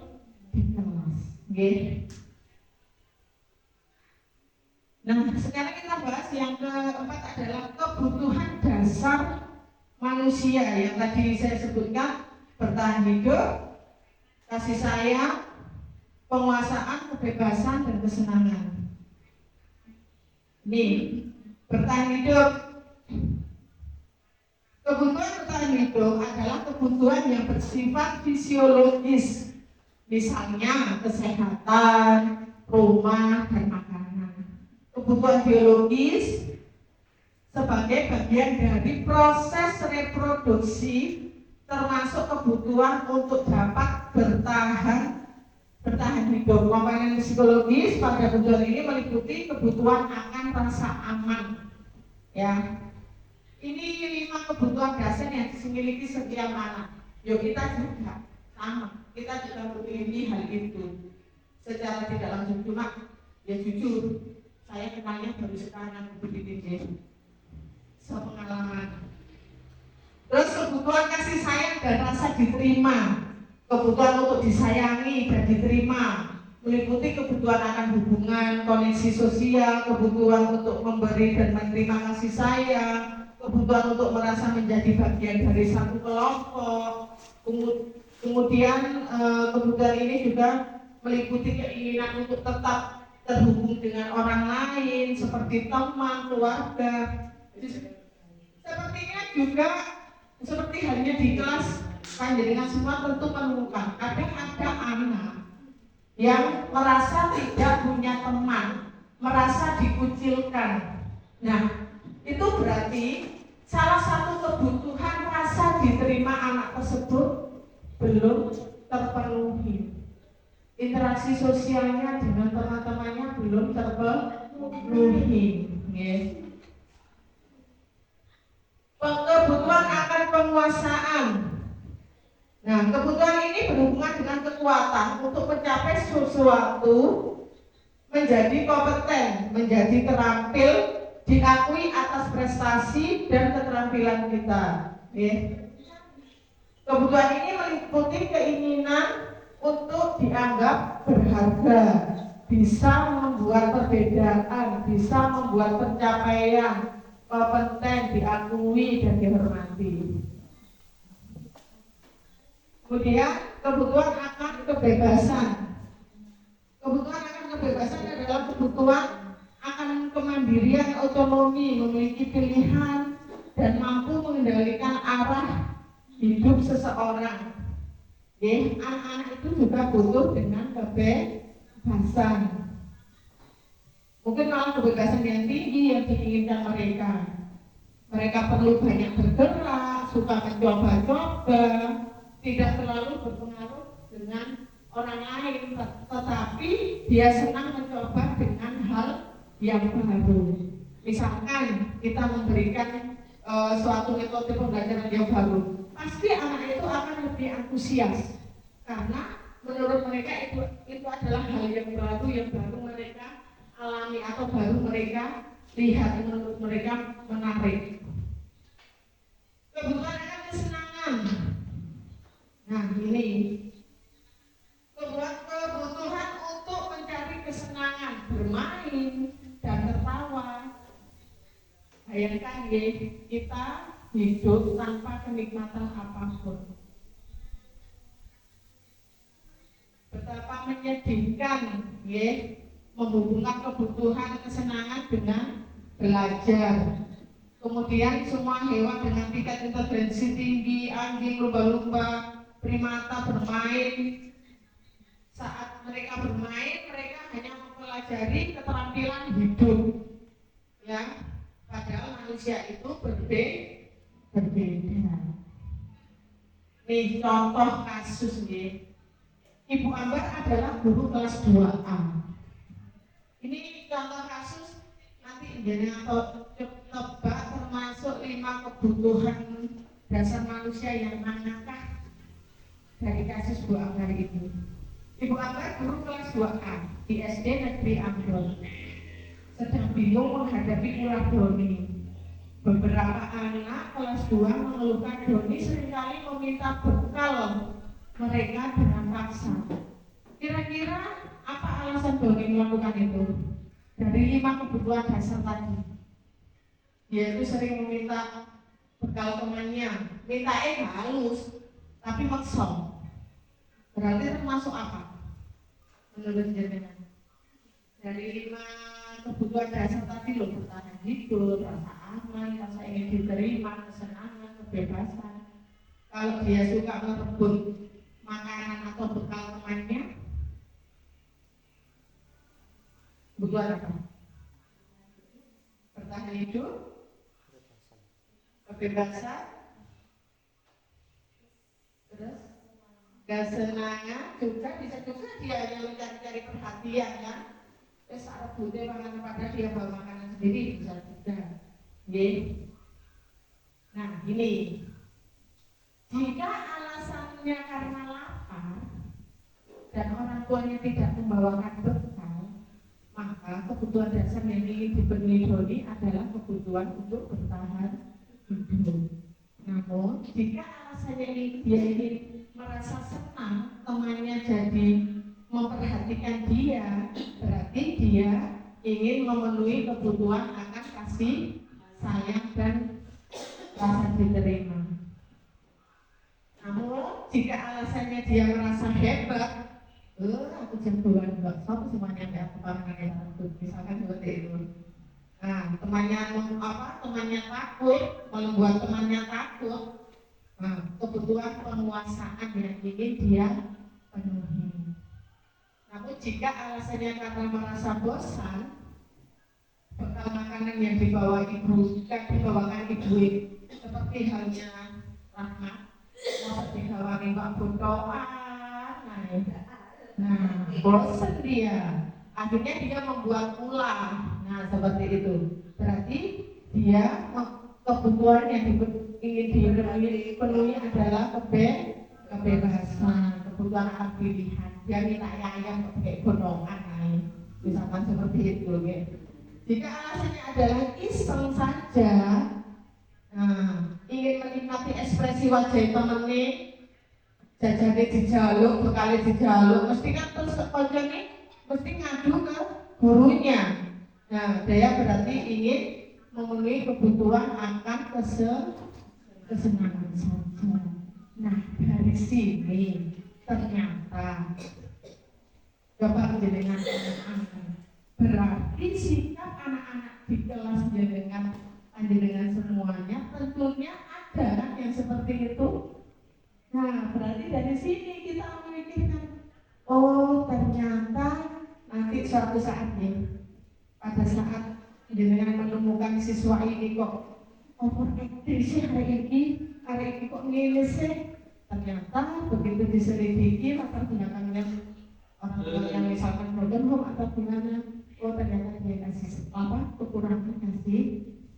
Nah, sekarang kita bahas yang keempat adalah kebutuhan dasar manusia yang tadi saya sebutkan: bertahan hidup, kasih sayang, penguasaan, kebebasan, dan kesenangan. Nih, bertahan hidup. Kebutuhan bertahan hidup adalah kebutuhan yang bersifat fisiologis, misalnya kesehatan, rumah, dan makanan. Kebutuhan biologis sebagai bagian dari proses reproduksi, termasuk kebutuhan untuk dapat bertahan hidup. Komponen psikologis pada kebutuhan ini meliputi kebutuhan akan rasa aman. Ya, ini 5 kebutuhan dasar yang dimiliki setiap anak. Kita juga sama, kita juga memiliki hal itu secara tidak langsung. Cuma ya jujur, saya kenalnya baru sekarang begitu sepengalaman. Terus kebutuhan kasih sayang dan rasa diterima, kebutuhan untuk disayangi dan diterima, meliputi kebutuhan akan hubungan, koneksi sosial, kebutuhan untuk memberi dan menerima kasih sayang, kebutuhan untuk merasa menjadi bagian dari satu kelompok. Kemudian kebutuhan ini juga meliputi keinginan untuk tetap terhubung dengan orang lain seperti teman, keluarga. Sepertinya juga seperti halnya di kelas panjenengan semua tentu menemukan kadang ada anak yang merasa tidak punya teman, merasa dikucilkan. Nah, itu berarti salah satu kebutuhan rasa diterima anak tersebut belum terpenuhi. Interaksi sosialnya dengan teman-temannya belum terpenuhi. Kebutuhan akan penguasaan. Nah, kebutuhan ini berhubungan dengan kekuatan untuk mencapai sesuatu, menjadi kompeten, menjadi terampil, diakui atas prestasi dan keterampilan kita. Kebutuhan ini meliputi keinginan untuk dianggap berharga, bisa membuat perbedaan, bisa membuat pencapaian, kompeten, diakui dan dihormati. Kemudian kebutuhan akan kebebasan. Kebutuhan akan kebebasan adalah kebutuhan akan kemandirian, otonomi, memiliki pilihan dan mampu mengendalikan arah hidup seseorang. Anak-anak itu juga butuh dengan kebebasan. Mungkin malah kebebasan yang tinggi yang diinginkan mereka. Mereka perlu banyak bergerak, suka mencoba-coba, tidak terlalu berpengaruh dengan orang lain, tetapi dia senang mencoba dengan hal yang baru. Misalkan kita memberikan suatu metode pembelajaran yang baru, pasti anak itu akan lebih antusias karena menurut mereka itu adalah hal yang baru mereka alami atau baru mereka lihat, menurut mereka menarik. Kebutuhan akan kesenangan. Nah ini kebutuhan untuk mencari kesenangan, bermain dan tertawa. Bayangkan ya, kita hidup tanpa kenikmatan apapun. Betapa menyedihkan ya, menghubungkan kebutuhan kesenangan dengan belajar. Kemudian semua hewan dengan tingkat intelijensi tinggi, anjing, lumba-lumba, primata bermain. Saat mereka bermain, mereka hanya mempelajari keterampilan hidup. Ya, padahal manusia itu berbeda. Nih contoh kasus nih. Ibu Ambar adalah guru kelas 2A. Ini contoh kasus, nanti atau tebak termasuk 5 kebutuhan dasar manusia yang manakah dari kasus Bu Ambar itu. Ibu Ambar guru kelas 2A di SD Negeri Ambon. Sedang bingung menghadapi ulah Doni. Beberapa anak kelas 2 mengeluhkan Doni seringkali meminta bekal mereka dengan paksa. Kira-kira apa alasan Doni melakukan itu? Dari 5 kebutuhan dasar tadi, yaitu sering meminta bekal temannya, minta halus, tapi maksa. Berarti termasuk apa? Menurut jenengan? Dari 5 kebutuhan dasar tadi loh, bertahan hidup, rasa aman, rasa ingin diterima, kesenangan, kebebasan. Kalau dia suka merebut makanan atau bekal temannya, kebutuhan apa? Bertahan hidup, kebebasan, terus kesenangan juga, bisa juga dia hanya mencari perhatian ya. Saat butuh makanan pada dia bawa makanan sendiri bisa juga. Nah ini, jika alasannya karena lapar dan orang tuanya tidak membawakan bekal, maka kebutuhan dasar yang ingin dipenuhi Doni adalah kebutuhan untuk bertahan hidup. Namun jika alasannya dia ingin merasa senang, temannya jadi memperhatikan dia, berarti dia ingin memenuhi kebutuhan akan kasih sayang dan rasa diterima. Namun jika alasannya dia merasa hebat, aku jagoan enggak satu semuanya enggak kepangan satu, misalkan seperti itu. Nah, temannya takut, membuat temannya takut. Nah, kebutuhan penguasaan yang ingin dia penuhi. Namun jika alasannya karena merasa bosan, bekal makanan yang dibawakan ibu seperti halnya Rahmat, dibawani Pak Butoan, bosan dia, akhirnya dia membuat ulah. Nah seperti itu, berarti dia kebutuhan yang ingin dipenuhi adalah kebebasan, kebutuhan hak pilihan. Dia minta ayam pakai gondongan, misalkan seperti itu. Jika alasannya adalah iseng saja, ingin menikmati ekspresi wajah temennya, jajane dijaluk, bekali dijaluk, mesti kan terus koncone mesti ngadu ke gurunya. Nah, dia berarti ingin memenuhi kebutuhan akan kesenangan saja. Nah, dari sini ternyata coba jenengan anak-anak, berarti sikap anak-anak di kelas jenengan semuanya tentunya ada yang seperti itu. Nah, berarti dari sini kita memikirkan, oh ternyata nanti suatu saat nih, pada saat jenengan menemukan siswa ini kok sih hari ini kok ngene sih, ternyata begitu diselidiki latar belakangnya orang tua yang misalkan broken home atau gimana, oh ternyata dia kasih kekurangan kasih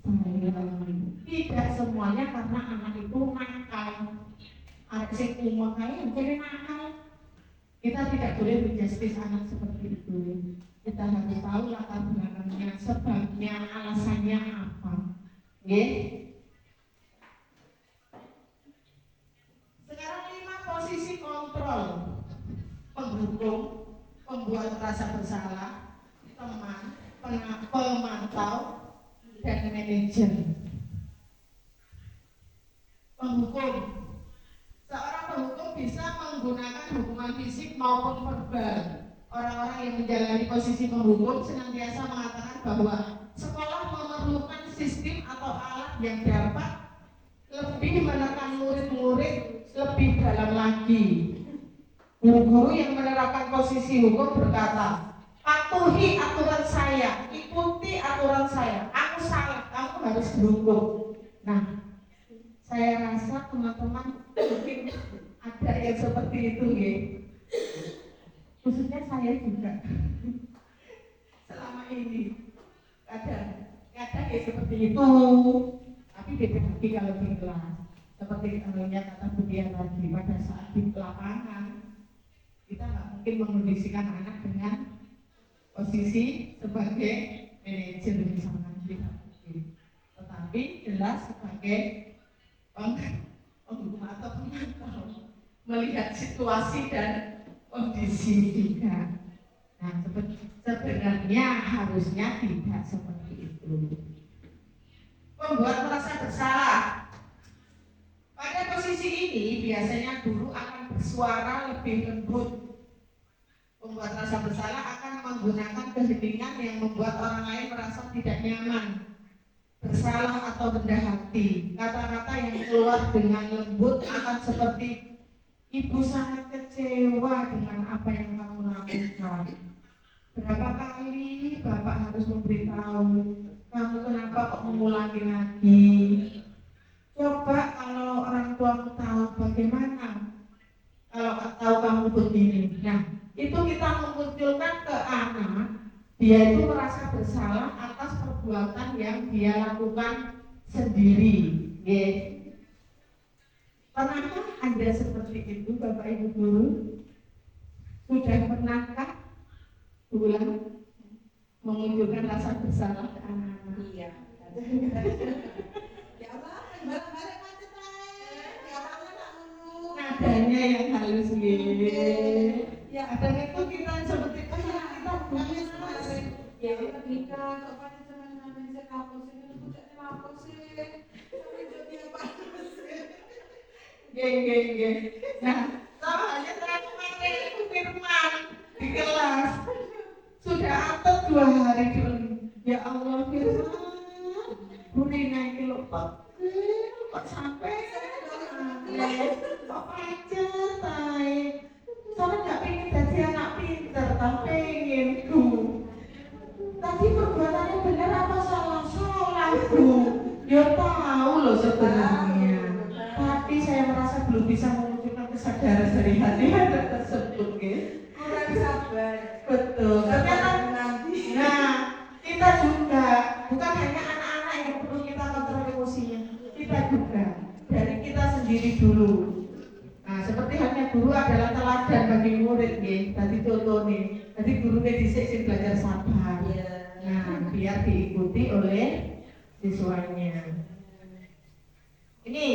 Tidak semuanya karena anak itu nakal. Anak sing umur kaya jadi nakal. Kita tidak boleh menjustis anak seperti itu. Kita harus tahu latar belakangnya, sebabnya, alasannya apa. Oke? Sekarang 5 posisi kontrol: penghukum, pembuat merasa bersalah, teman, pemantau, dan manajer. Penghukum. Seorang penghukum bisa menggunakan hukuman fisik maupun verbal. Orang-orang yang menjalani posisi penghukum senantiasa mengatakan bahwa sekolah memerlukan sistem atau alat yang dapat lebih menekan murid-murid lebih dalam lagi. Guru-guru yang menerapkan posisi hukum berkata, patuhi aturan saya, ikuti aturan saya. Aku salah, kamu harus dihukum. Nah, saya rasa teman-teman mungkin ada yang seperti itu, ya. Khususnya saya juga. Selama ini kadang ya seperti itu. Tapi beda-beda kalau di kelas. Seperti yang kata Budian tadi, pada saat di lapangan kita nggak mungkin mengondisikan anak dengan posisi sebagai manajer misalkan kita, tetapi jelas sebagai penghukum atau pemantau, melihat situasi dan kondisi juga. Nah, sebenarnya harusnya tidak seperti itu. Membuat merasa bersalah. Pada posisi ini biasanya guru akan bersuara lebih lembut. Membuat rasa bersalah akan menggunakan keheningan yang membuat orang lain merasa tidak nyaman, bersalah atau rendah hati. Kata-kata yang keluar dengan lembut akan seperti, ibu sangat kecewa dengan apa yang kamu lakukan. Berapa kali bapak harus memberitahu kamu kenapa kok mengulangi lagi? Coba kalau orang tuamu tahu bagaimana kalau tahu kamu begini. Nah, itu kita memunculkan ke anak, dia itu merasa bersalah atas perbuatan yang dia lakukan sendiri. Pernahkah Anda seperti itu, Bapak Ibu Guru? Sudah pernahkah ulang memunculkan rasa bersalah ke anak-anak? Iya. Ya Allah, balik-balik macet ya Allah, nadanya yang halus ya, kadang itu kita seperti kita kemarin ya udah nikah, apa teman-teman saya kapus ini udah lapor sih, tapi jadi apa sih? Geng. Nah, sama aja saya kemarin itu firman di kelas sudah atur 2 hari dulu. Ya Allah, firman Budi naik lupa kok sampai kok aja tay soalnya gak pengen jadi anak pinter tapi pengen bu tadi perbuatannya benar apa salah bu ya tahu loh sebenarnya tapi saya merasa belum bisa memunculkan kesadaran dari hati tersebut Kurang sabar. betul Sabar nanti. nah kita juga bukan hanya anak-anak yang perlu kita kontrol emosinya, kita juga dari kita sendiri dulu. Nah, seperti halnya guru adalah teladan bagi murid nih. Tadi contoh nih, tadi gurunya dhisik belajar sabar. Nah, biar diikuti oleh siswanya. Ini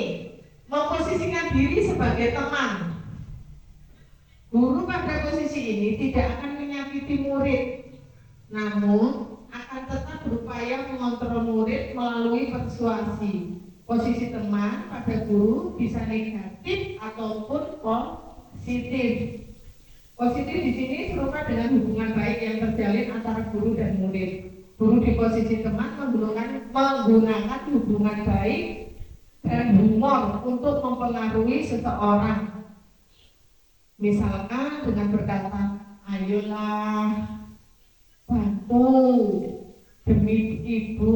memposisikan diri sebagai teman. Guru pada posisi ini tidak akan menyakiti murid, namun akan tetap berupaya mengontrol murid melalui persuasi. Posisi teman pada guru bisa negatif ataupun positif. Positif di sini serupa dengan hubungan baik yang terjalin antara guru dan murid. Guru di posisi teman menggunakan hubungan baik dan humor untuk mempengaruhi seseorang. Misalkan dengan berkata, ayolah bantu demi ibu,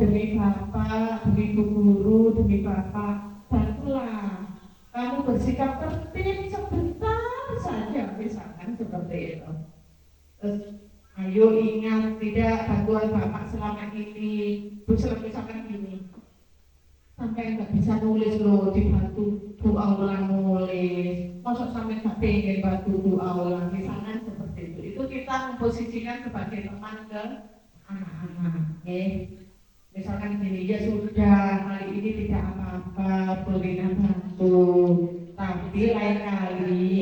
demi bapak, demi ibu guru, demi bapak, bantulah. Kamu bersikap tertib sebentar saja, misalkan seperti itu. Terus, ayo Yuk ingat, tidak bantuan Bapak selama ini. Bu selalu misalkan gini, sampai nggak bisa nulis loh, dibantu Bu Aula nulis. Masuk sampai nggak pengen bantu Bu Aula, misalkan seperti itu. Itu kita memposisikan sebagai teman ke anak-anak, misalkan gini, ya sudah kali ini tidak apa-apa, Bu Rina bantu, tapi lain kali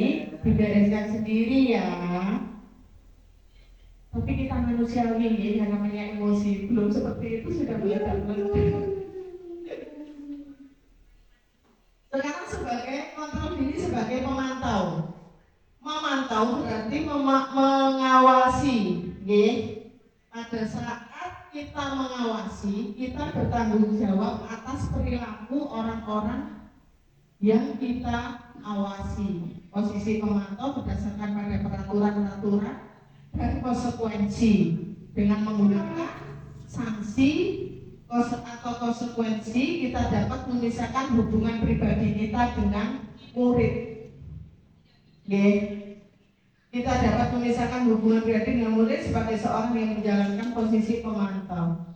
dibereskan sendiri ya. Tapi kita manusiawi ya, yang namanya emosi belum seperti itu sudah meledak-meledak. Sekarang sebagai kontrol diri sebagai pemantau. Memantau berarti mengawasi, ya. Pada saat kita mengawasi, kita bertanggung jawab atas perilaku orang-orang yang kita awasi. Posisi pemantau berdasarkan pada peraturan-peraturan dan konsekuensi dengan menggunakan sanksi atau konsekuensi kita dapat memisahkan hubungan pribadi kita dengan murid. Kita dapat memisahkan hubungan pribadi dengan murid sebagai seorang yang menjalankan posisi pemantau.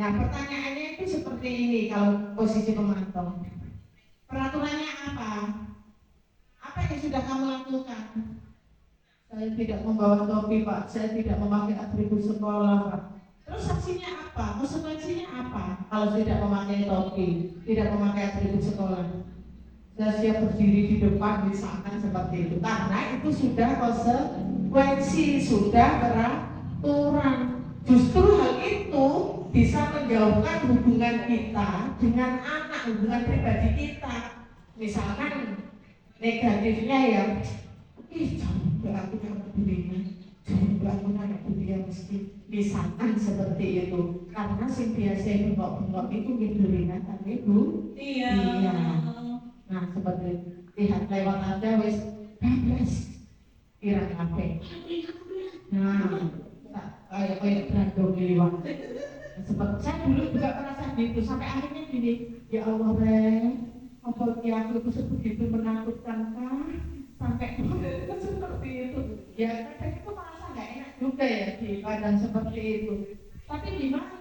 Nah, pertanyaannya itu seperti ini kalau posisi pemantau. Peraturannya apa? Apa yang sudah kamu lakukan? Saya tidak membawa topi, Pak. Saya tidak memakai atribut sekolah, Pak. Terus sanksinya apa? Konsekuensinya apa? Kalau tidak memakai topi, tidak memakai atribut sekolah. Saya siap berdiri di depan misalkan seperti itu. Karena itu sudah konsekuensi, sudah peraturan. Justru hal itu bisa menjauhkan hubungan kita dengan anak, hubungan pribadi kita. Misalkan negatifnya ya, jangan berlaku dengan dirinya, jangan berlaku dengan dia mesti. Misalkan seperti itu, karena sing biasa bengok-bengok itu dirinya kan ibu. Iya. Nah seperti lihat lewat aja wes bablas kira kafe. Nah kayak berandong liwat. Seperti saya dulu juga merasa gitu sampai akhirnya gini, ya Allah apa aku itu sebegitu menakutkan kan sampai seperti itu. Ya kadang itu merasa nggak enak juga ya di keadaan seperti itu. Tapi gimana?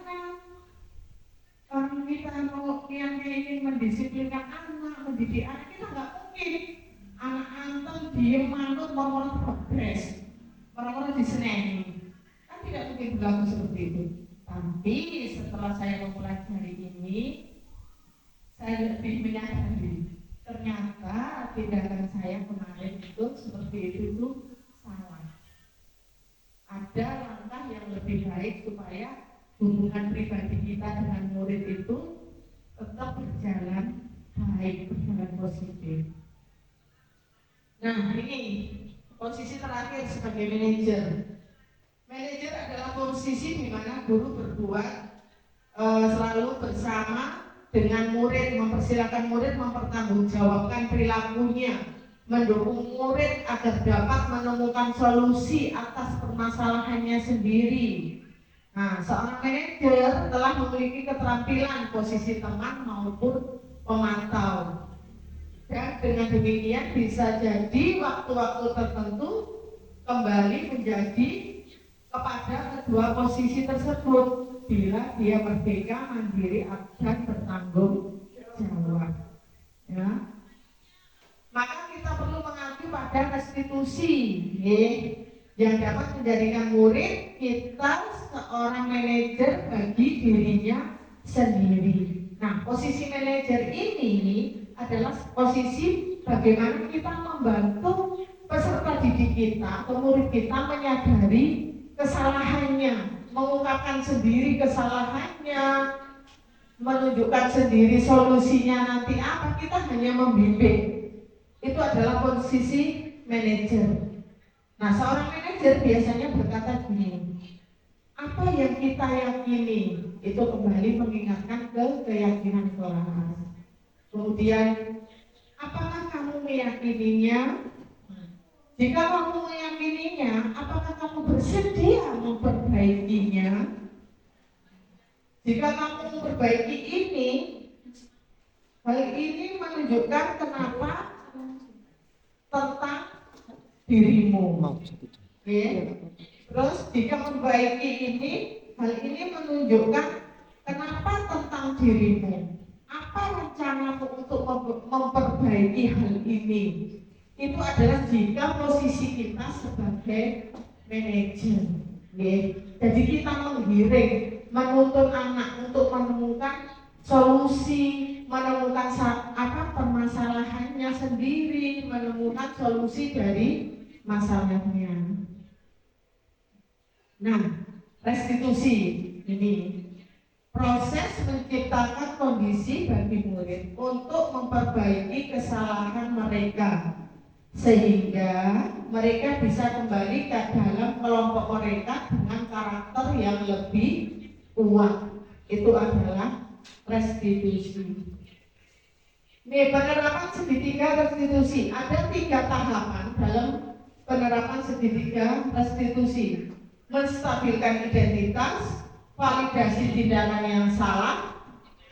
Orang kita mau yang ingin mendisiplinkan anak, mendidik anak, kita nggak mungkin anak anteng diem manut mau progres, orang-orang diseneni, kan tidak mungkin berlaku seperti itu. Tapi setelah saya mempelajari ini, saya lebih menyadari ternyata tindakan saya kemarin itu seperti itu salah. Ada langkah yang lebih baik supaya hubungan pribadi kita dengan murid itu tetap berjalan baik, berjalan positif. Nah ini posisi terakhir sebagai manajer. Manajer adalah posisi di mana guru berbuat selalu bersama dengan murid, mempersilakan murid mempertanggungjawabkan perilakunya, mendukung murid agar dapat menemukan solusi atas permasalahannya sendiri. Nah, seorang manajer telah memiliki keterampilan posisi teman maupun pemantau. Dan dengan demikian bisa jadi waktu-waktu tertentu kembali menjadi kepada kedua posisi tersebut bila dia merdeka, mandiri, dan bertanggung jawab. Ya. Maka kita perlu mengacu pada restitusi, yang dapat menjadikan murid kita seorang manajer bagi dirinya sendiri. Nah, posisi manajer ini adalah posisi bagaimana kita membantu peserta didik kita atau murid kita menyadari kesalahannya, mengungkapkan sendiri kesalahannya, menunjukkan sendiri solusinya nanti apa. Kita hanya membimbing. Itu adalah posisi manajer. Nah, seorang manajer biasanya berkata gini, apa yang kita yakini itu kembali mengingatkan ke keyakinan kelas. Kemudian, apakah kamu meyakininya? Jika kamu meyakininya, apakah kamu bersedia memperbaikinya? Jika kamu memperbaiki ini, hal ini menunjukkan kenapa tentang dirimu. Terus jika membaiki ini, hal ini menunjukkan kenapa tentang dirimu. Apa rencanamu untuk memperbaiki hal ini? Itu adalah jika posisi kita sebagai manajer. Jadi kita menggiring, menuntun anak untuk menemukan solusi, menemukan permasalahannya sendiri, menemukan solusi dari masalahnya. Nah, restitusi ini proses menciptakan kondisi bagi murid untuk memperbaiki kesalahan mereka sehingga mereka bisa kembali ke dalam kelompok mereka dengan karakter yang lebih kuat. Itu adalah restitusi. Penerapan segitiga restitusi. Ada 3 tahapan dalam penerapan segitiga restitusi. Menstabilkan identitas, validasi tindakan yang salah,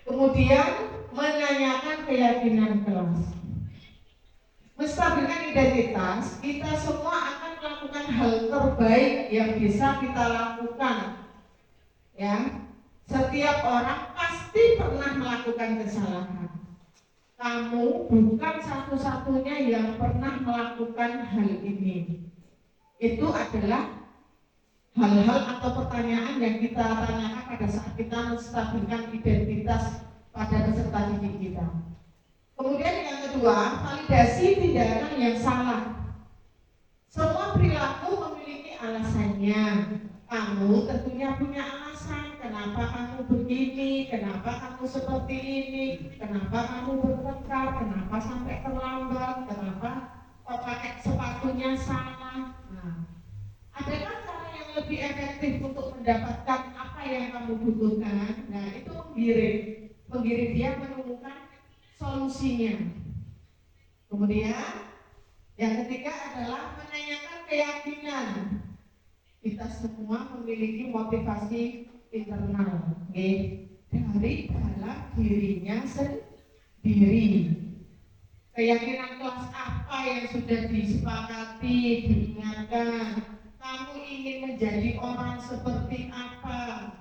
kemudian menanyakan keyakinan kelas. Menstabilkan identitas, kita semua akan melakukan hal terbaik yang bisa kita lakukan. Ya, setiap orang pasti pernah melakukan kesalahan. Kamu bukan satu-satunya yang pernah melakukan hal ini. Itu adalah hal-hal atau pertanyaan yang kita tanyakan pada saat kita menstabilkan identitas pada peserta didik kita. Kemudian yang kedua, validasi tindakan yang salah. Semua perilaku memiliki alasannya. Kamu tentunya punya alasan kenapa kamu begini, kenapa kamu seperti ini, kenapa kamu bertengkar, kenapa sampai terlambat, kenapa pakai sepatunya salah. Nah, adakah cara yang lebih efektif untuk mendapatkan apa yang kamu butuhkan? Nah, itu menggiring dia menemukan solusinya. Kemudian yang ketiga adalah menanyakan keyakinan. Kita semua memiliki motivasi internal, dari dalam dirinya sendiri. Keyakinan kelas apa yang sudah disepakati, diingatkan. Kamu ingin menjadi orang seperti apa?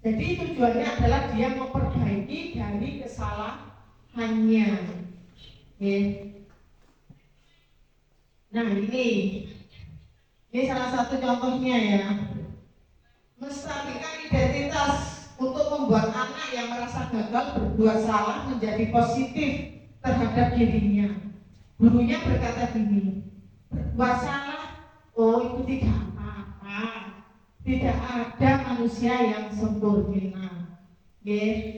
Jadi tujuannya adalah dia memperbaiki dari kesalahannya. Nah ini salah satu contohnya ya. Menstabilkan identitas untuk membuat anak yang merasa gagal berbuat salah menjadi positif terhadap dirinya. Gurunya berkata gini, berbuat salah, oh itu tidak apa-apa. Tidak ada manusia yang sempurna.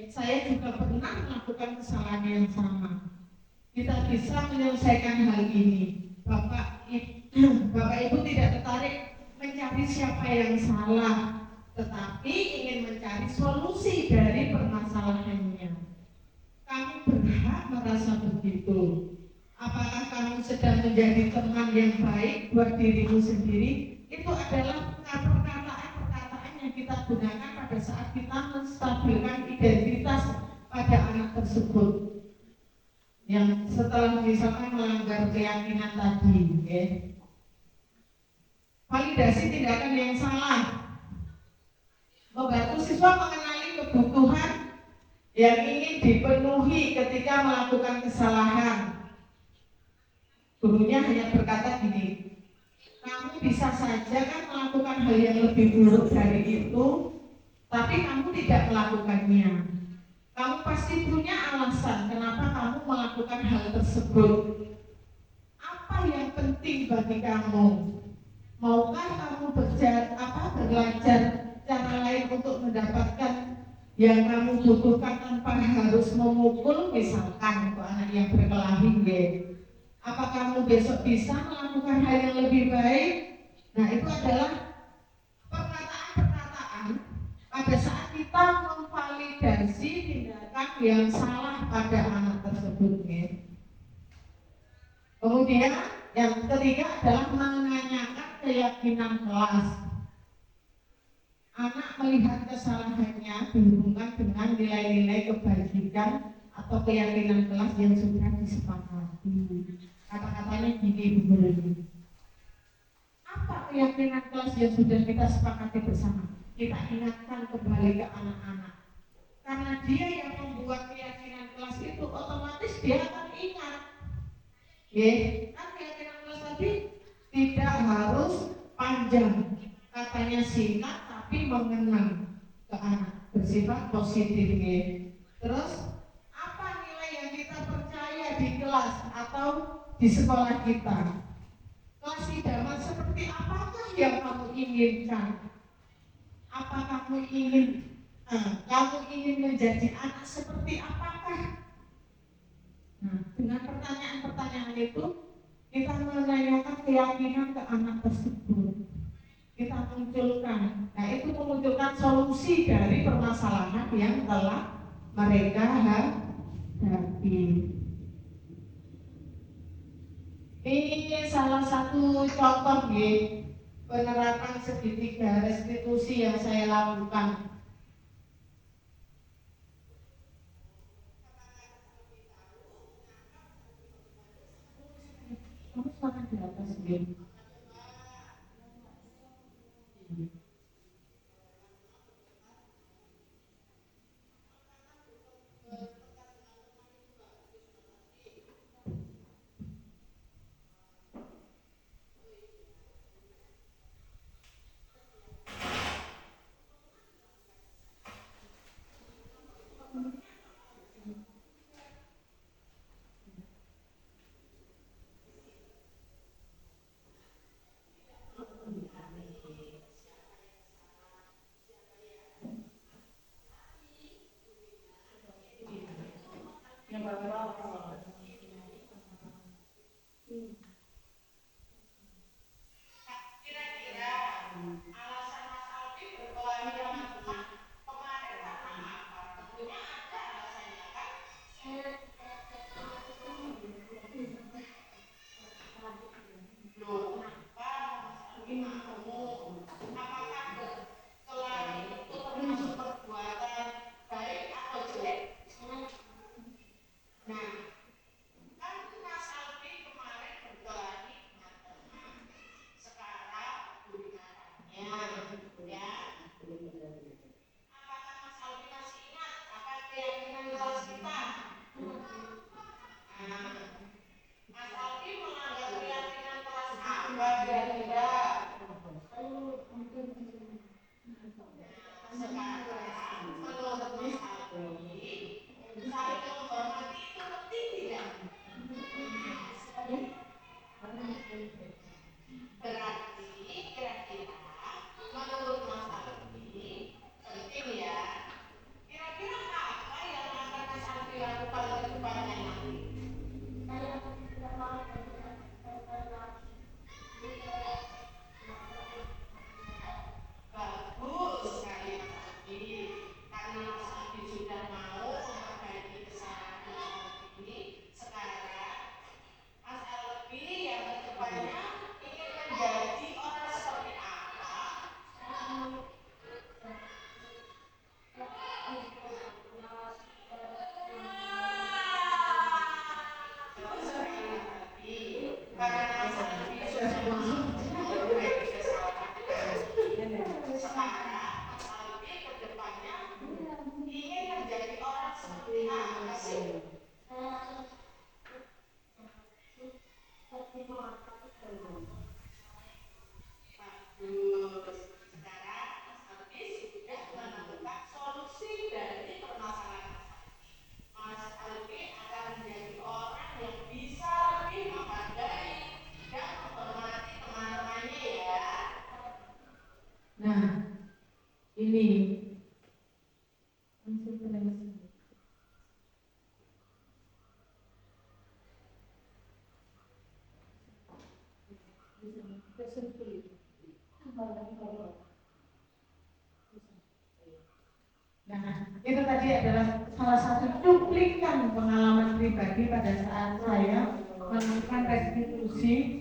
Saya juga pernah melakukan kesalahan yang sama. Kita bisa menyelesaikan hal ini. Bapak Ibu tidak tertarik mencari siapa yang salah, tetapi ingin mencari solusi dari permasalahannya. Kamu berhak merasa begitu. Apakah kamu sedang menjadi teman yang baik buat dirimu sendiri? Itu adalah perkataan-perkataan yang kita gunakan pada saat kita menstabilkan identitas pada anak tersebut yang setelah misalkan melanggar keyakinan tadi. Validasi tindakan yang salah, membantu siswa mengenali kebutuhan yang ingin dipenuhi ketika melakukan kesalahan. Gurunya hanya berkata gini, kamu bisa saja kan melakukan hal yang lebih buruk dari itu, tapi kamu tidak melakukannya. Kamu pasti punya alasan kenapa kamu melakukan hal tersebut. Apa yang penting bagi kamu? Maukah kamu belajar cara lain untuk mendapatkan yang kamu butuhkan tanpa harus memukul, misalkan untuk anak yang berkelahi, apa kamu besok bisa melakukan hal yang lebih baik? Nah, itu adalah perkataan-perkataan pada saat kita memvalidasi tindakan yang salah pada anak tersebut. Kemudian yang ketiga adalah menanyakan keyakinan kelas. Anak melihat kesalahannya dihubungkan dengan nilai-nilai kebajikan atau keyakinan kelas yang sudah disepakati. Kata-katanya gini, Bu. apa keyakinan kelas yang sudah kita sepakati bersama? Kita ingatkan kembali ke anak-anak. Karena dia yang membuat keyakinan kelas itu, otomatis dia akan ingat. Kan keyakinan kelas tadi tidak harus panjang, katanya singkat tapi mengenang ke anak, bersifat positif. Terus apa nilai yang kita percaya di kelas atau di sekolah kita? Kelas idaman seperti apakah yang kamu inginkan? Apa kamu ingin menjadi anak seperti apakah? Nah, dengan pertanyaan-pertanyaan itu kita menanyakan keyakinan ke anak tersebut. Kita munculkan. Nah, itu memunculkan solusi dari permasalahan yang telah mereka hadapi. Ini salah satu contoh penerapan segitiga restitusi yang saya lakukan. Kamu makan di atas kira-kira alasan Mas Aldi berkelahi dengan Tuhan kemarin karena apa? Tentunya ada alasannya kan? Loh, kenapa Mas Aldi mau? Apakah berkelahi itu termasuk perbuatan baik atau jelek? Nah, kan Mas Aldi kemarin berkelahi dengan teman. Sekarang gunakannya, ya. Apakah Mas Aldi masih ingat apa keyakinan kelas kita? Nah, Mas Aldi menganggap keyakinan kelas apa kira-kira? Sekarang menurut Mas Aldi, saling menghormati itu penting tidak? Berarti kira-kira menurut Mas Aldi penting ya. Kira-kira apa yang akan Mas Aldi lakukan ke depannya nanti? Bagus sekali Mas Aldi. Karena Mas Aldi sudah mau memperbaiki kesalahan Mas Aldi, sekarang Mas Aldi yang ke depannya ingin menjadi orang seperti apa? Karena Mas Aldi sudah mau memperbaiki kesalahan sekarang Mas Aldi ke depannya ingin menjadi orang seperti apa sih? Bagus. Sekarang Mas Aldi sudah menemukan solusi dari permasalahan Mas Aldi akan menjadi orang yang bisa lebih menghargai dan menghormati teman-temannya ya. Nah, ini Nah, itu tadi adalah salah satu cuplikan pengalaman pribadi pada saat saya melakukan restitusi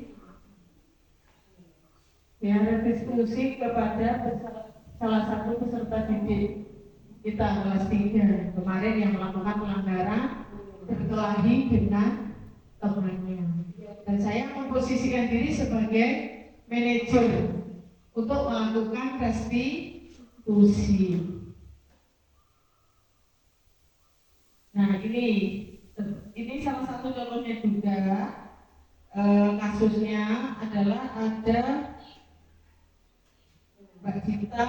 kepada salah satu peserta didik kita kelas 3 kemarin yang melakukan pelanggaran berkelahi dengan temannya. Dan saya memposisikan diri sebagai manajer untuk melakukan restitusi. Nah ini salah satu contohnya juga. Kasusnya adalah ada Mbak Gita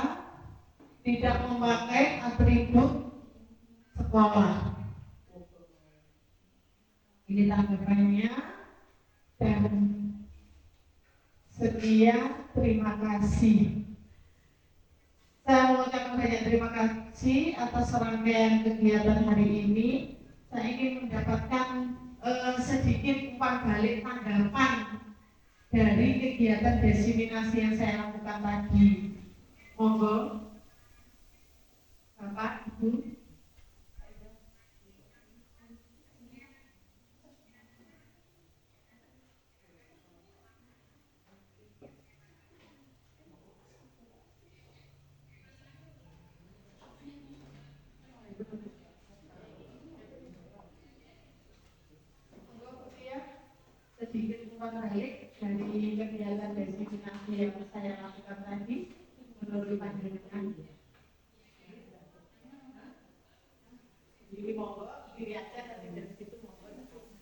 tidak memakai atribut sekolah. Ini tanggapannya, dan sekian, terima kasih. Saya mengucapkan banyak terima kasih atas rangkaian kegiatan hari ini. Saya ingin mendapatkan sedikit umpan balik tanggapan dari kegiatan diseminasi yang saya lakukan tadi. Monggo, Bapak, Ibu. Sedikit umpan balik dari kegiatan diseminasi yang saya lakukan tadi menurut panjenengan. Jadi monggo diri aja nanti dari situ monggo.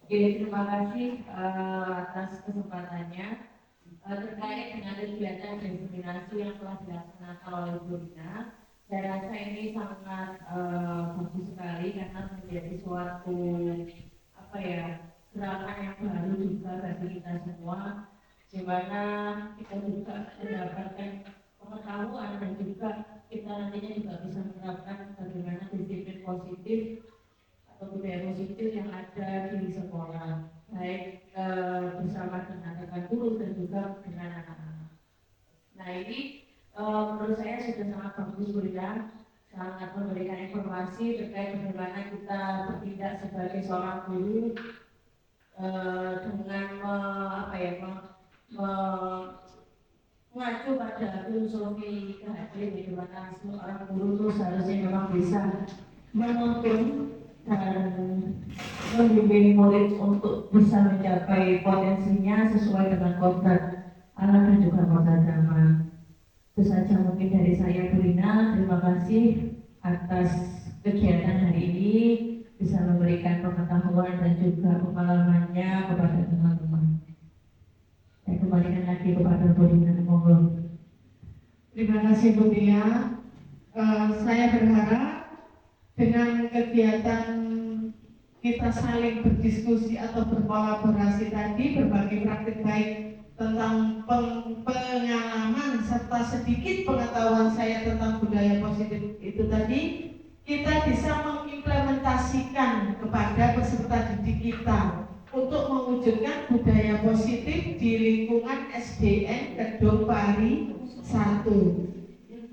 Terima kasih atas kesempatannya terkait dengan kegiatan diseminasi yang telah dilaksanakan oleh Bu Rina. Saya rasa ini sangat bagus sekali karena menjadi suatu gerakan yang baru juga bagi kita semua, di mana kita juga mendapatkan pengetahuan dan juga kita nantinya juga bisa menerapkan bagaimana disiplin positif atau budaya positif yang ada di sekolah, baik bersama dengan rekan guru dan juga dengan anak-anak. Nah ini menurut saya sudah sangat bagus Bu Rina, sangat memberikan informasi terkait bagaimana kita bertindak sebagai seorang guru dengan mengacu pada filosofi kehadir, di mana seorang guru itu seharusnya memang bisa menuntun dan membimbing murid untuk bisa mencapai potensinya sesuai dengan kodrat anak dan juga kodrat zaman. Itu saja mungkin dari saya Bu Rina. Terima kasih atas kegiatan hari ini, bisa memberikan pengetahuan dan juga pengalamannya kepada teman-teman. Saya kembalikan lagi kepada Bu Rina. Monggo. Terima kasih Bu Tia. Saya berharap dengan kegiatan kita saling berdiskusi atau berkolaborasi tadi, berbagi praktik baik tentang pengalaman serta sedikit pengetahuan saya tentang budaya positif itu tadi, kita bisa mengimplementasikan kepada peserta didik kita untuk mewujudkan budaya positif di lingkungan SDN Kedung Pari 1.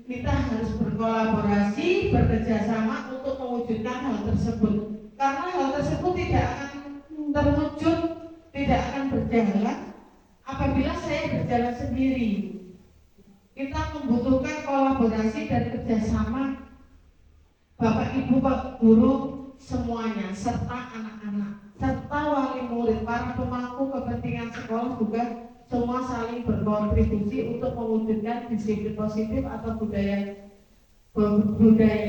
Kita harus berkolaborasi, bekerjasama untuk mewujudkan hal tersebut. Karena hal tersebut tidak akan terwujud, tidak akan berjalan apabila saya berjalan sendiri. Kita membutuhkan kolaborasi dan kerjasama Bapak Ibu Pak Guru semuanya, serta anak-anak, serta wali murid, para pemangku kepentingan sekolah juga semua saling berkontribusi untuk mewujudkan disiplin positif atau budaya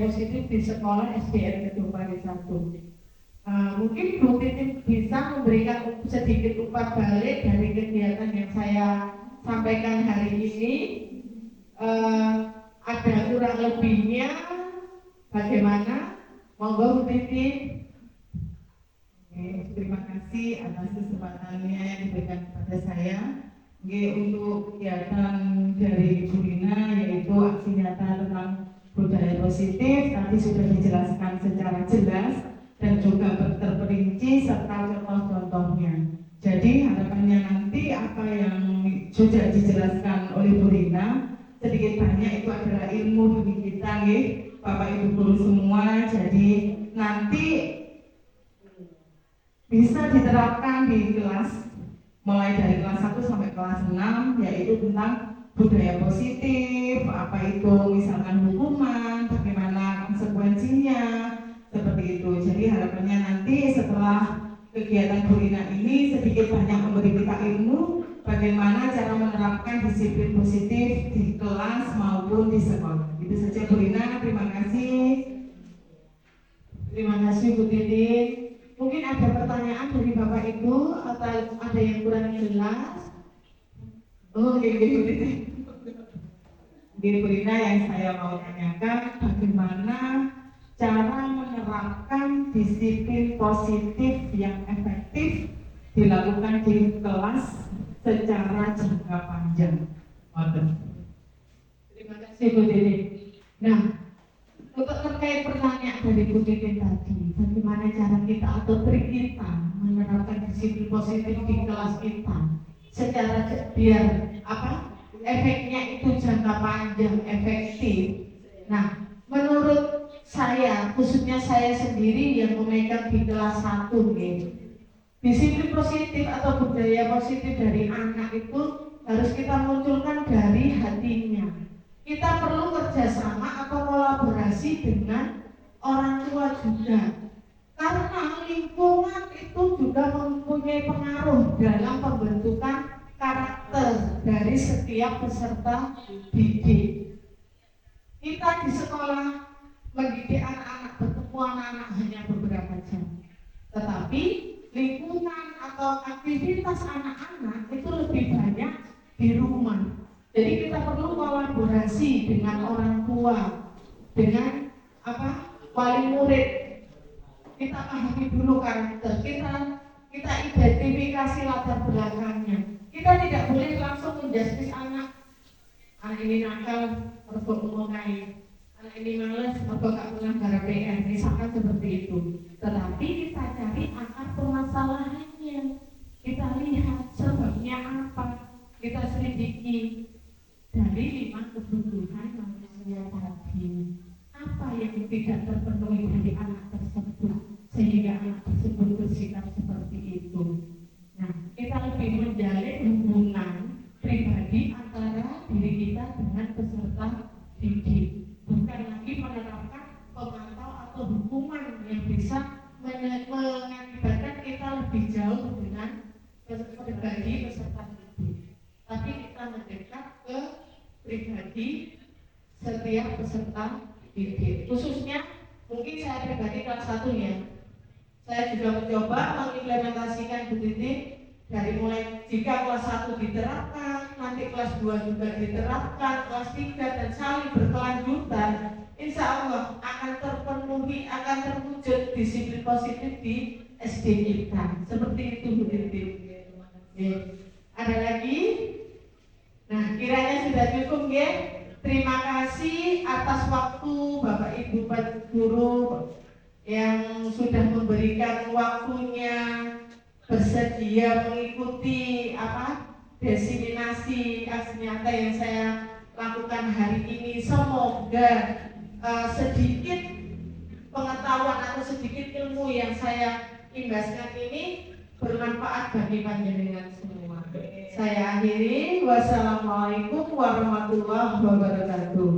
positif di sekolah SDN Kedung Pari 1. Mungkin Bu Titin bisa memberikan sedikit umpan balik dari kegiatan yang saya sampaikan hari ini. Ada kurang lebihnya bagaimana? Monggo Bu Titin. Terima kasih atas kesempatannya yang diberikan kepada saya. Untuk kegiatan dari Bu Rina, yaitu aksi nyata tentang budaya positif, tadi sudah dijelaskan secara jelas dan juga terperinci serta contoh-contohnya. Jadi harapannya nanti apa yang sudah dijelaskan oleh Bu Rina sedikit banyak itu adalah ilmu bagi kita, Bapak Ibu guru semua. Jadi nanti bisa diterapkan di kelas mulai dari kelas 1 sampai kelas 6, yaitu tentang budaya positif, apa itu misalkan hukuman, bagaimana konsekuensinya, seperti itu. Jadi harapannya nanti setelah kegiatan Bu Ina ini sedikit banyak memberi kita ilmu bagaimana cara menerapkan disiplin positif di kelas maupun di sekolah. Itu saja Bu Ina, terima kasih. Terima kasih Bu Titin. Mungkin ada pertanyaan dari Bapak Ibu atau ada yang kurang jelas? Oh, Bu Titin. Mungkin Bu Ina yang saya mau tanyakan bagaimana cara menerapkan disiplin positif yang efektif dilakukan di kelas secara jangka panjang. Terima kasih Bu Titin. Nah, untuk terkait pertanyaan dari Bu Titin tadi, bagaimana cara kita atau trik kita menerapkan disiplin positif di kelas kita secara biar efeknya itu jangka panjang, efektif. Nah, menurut saya, khususnya saya sendiri yang memegang di kelas 1 disiplin positif atau budaya positif dari anak itu harus kita munculkan dari hatinya. Kita perlu kerjasama atau kolaborasi dengan orang tua juga, karena lingkungan itu juga mempunyai pengaruh dalam pembentukan karakter dari setiap peserta didik. Kita di sekolah mendidik anak-anak, bertemu anak-anak hanya beberapa jam, tetapi lingkungan atau aktivitas anak-anak itu lebih banyak di rumah. Jadi kita perlu kolaborasi dengan orang tua, dengan wali murid. Kita pahami dulu karakter kita identifikasi latar belakangnya. Kita tidak boleh langsung menjustis anak ini nakal, mergo ngomongin, anak ini malas, mergo gak pernah garap PR, misalkan seperti itu. Tetapi kita cari akar permasalahannya, kita lihat sebabnya apa, kita selidiki dari 5 kebutuhan manusia tadi. Apa yang tidak terpenuhi dari anak tersebut sehingga anak tersebut bersikap seperti itu. Nah, kita lebih menjalin hubungan pribadi antara diri kita dengan peserta didik, bukan lagi menerapkan pemantau atau hukuman yang bisa mengakibatkan kita lebih jauh dengan pribadi peserta didik, tapi kita mendekat ke pribadi setiap peserta didik. Khususnya mungkin saya pribadi kelas 1 ya, saya juga mencoba mengimplementasikan Bu Titin dari mulai jika kelas 1 diterapkan, nanti kelas 2 juga diterapkan, kelas 3 dan saling berkelanjutan, insya Allah akan terpenuhi, akan terwujud disiplin positif di SD kita. Seperti itu Bu Titin. Ada lagi? Nah, kiranya sudah cukup ya. Terima kasih atas waktu Bapak Ibu Guru yang sudah memberikan waktunya, bersedia mengikuti diseminasi aksi nyata yang saya lakukan hari ini. Semoga sedikit pengetahuan atau sedikit ilmu yang saya imbaskan ini bermanfaat bagi panjenengan semua. Saya akhiri. Wassalamualaikum warahmatullahi wabarakatuh.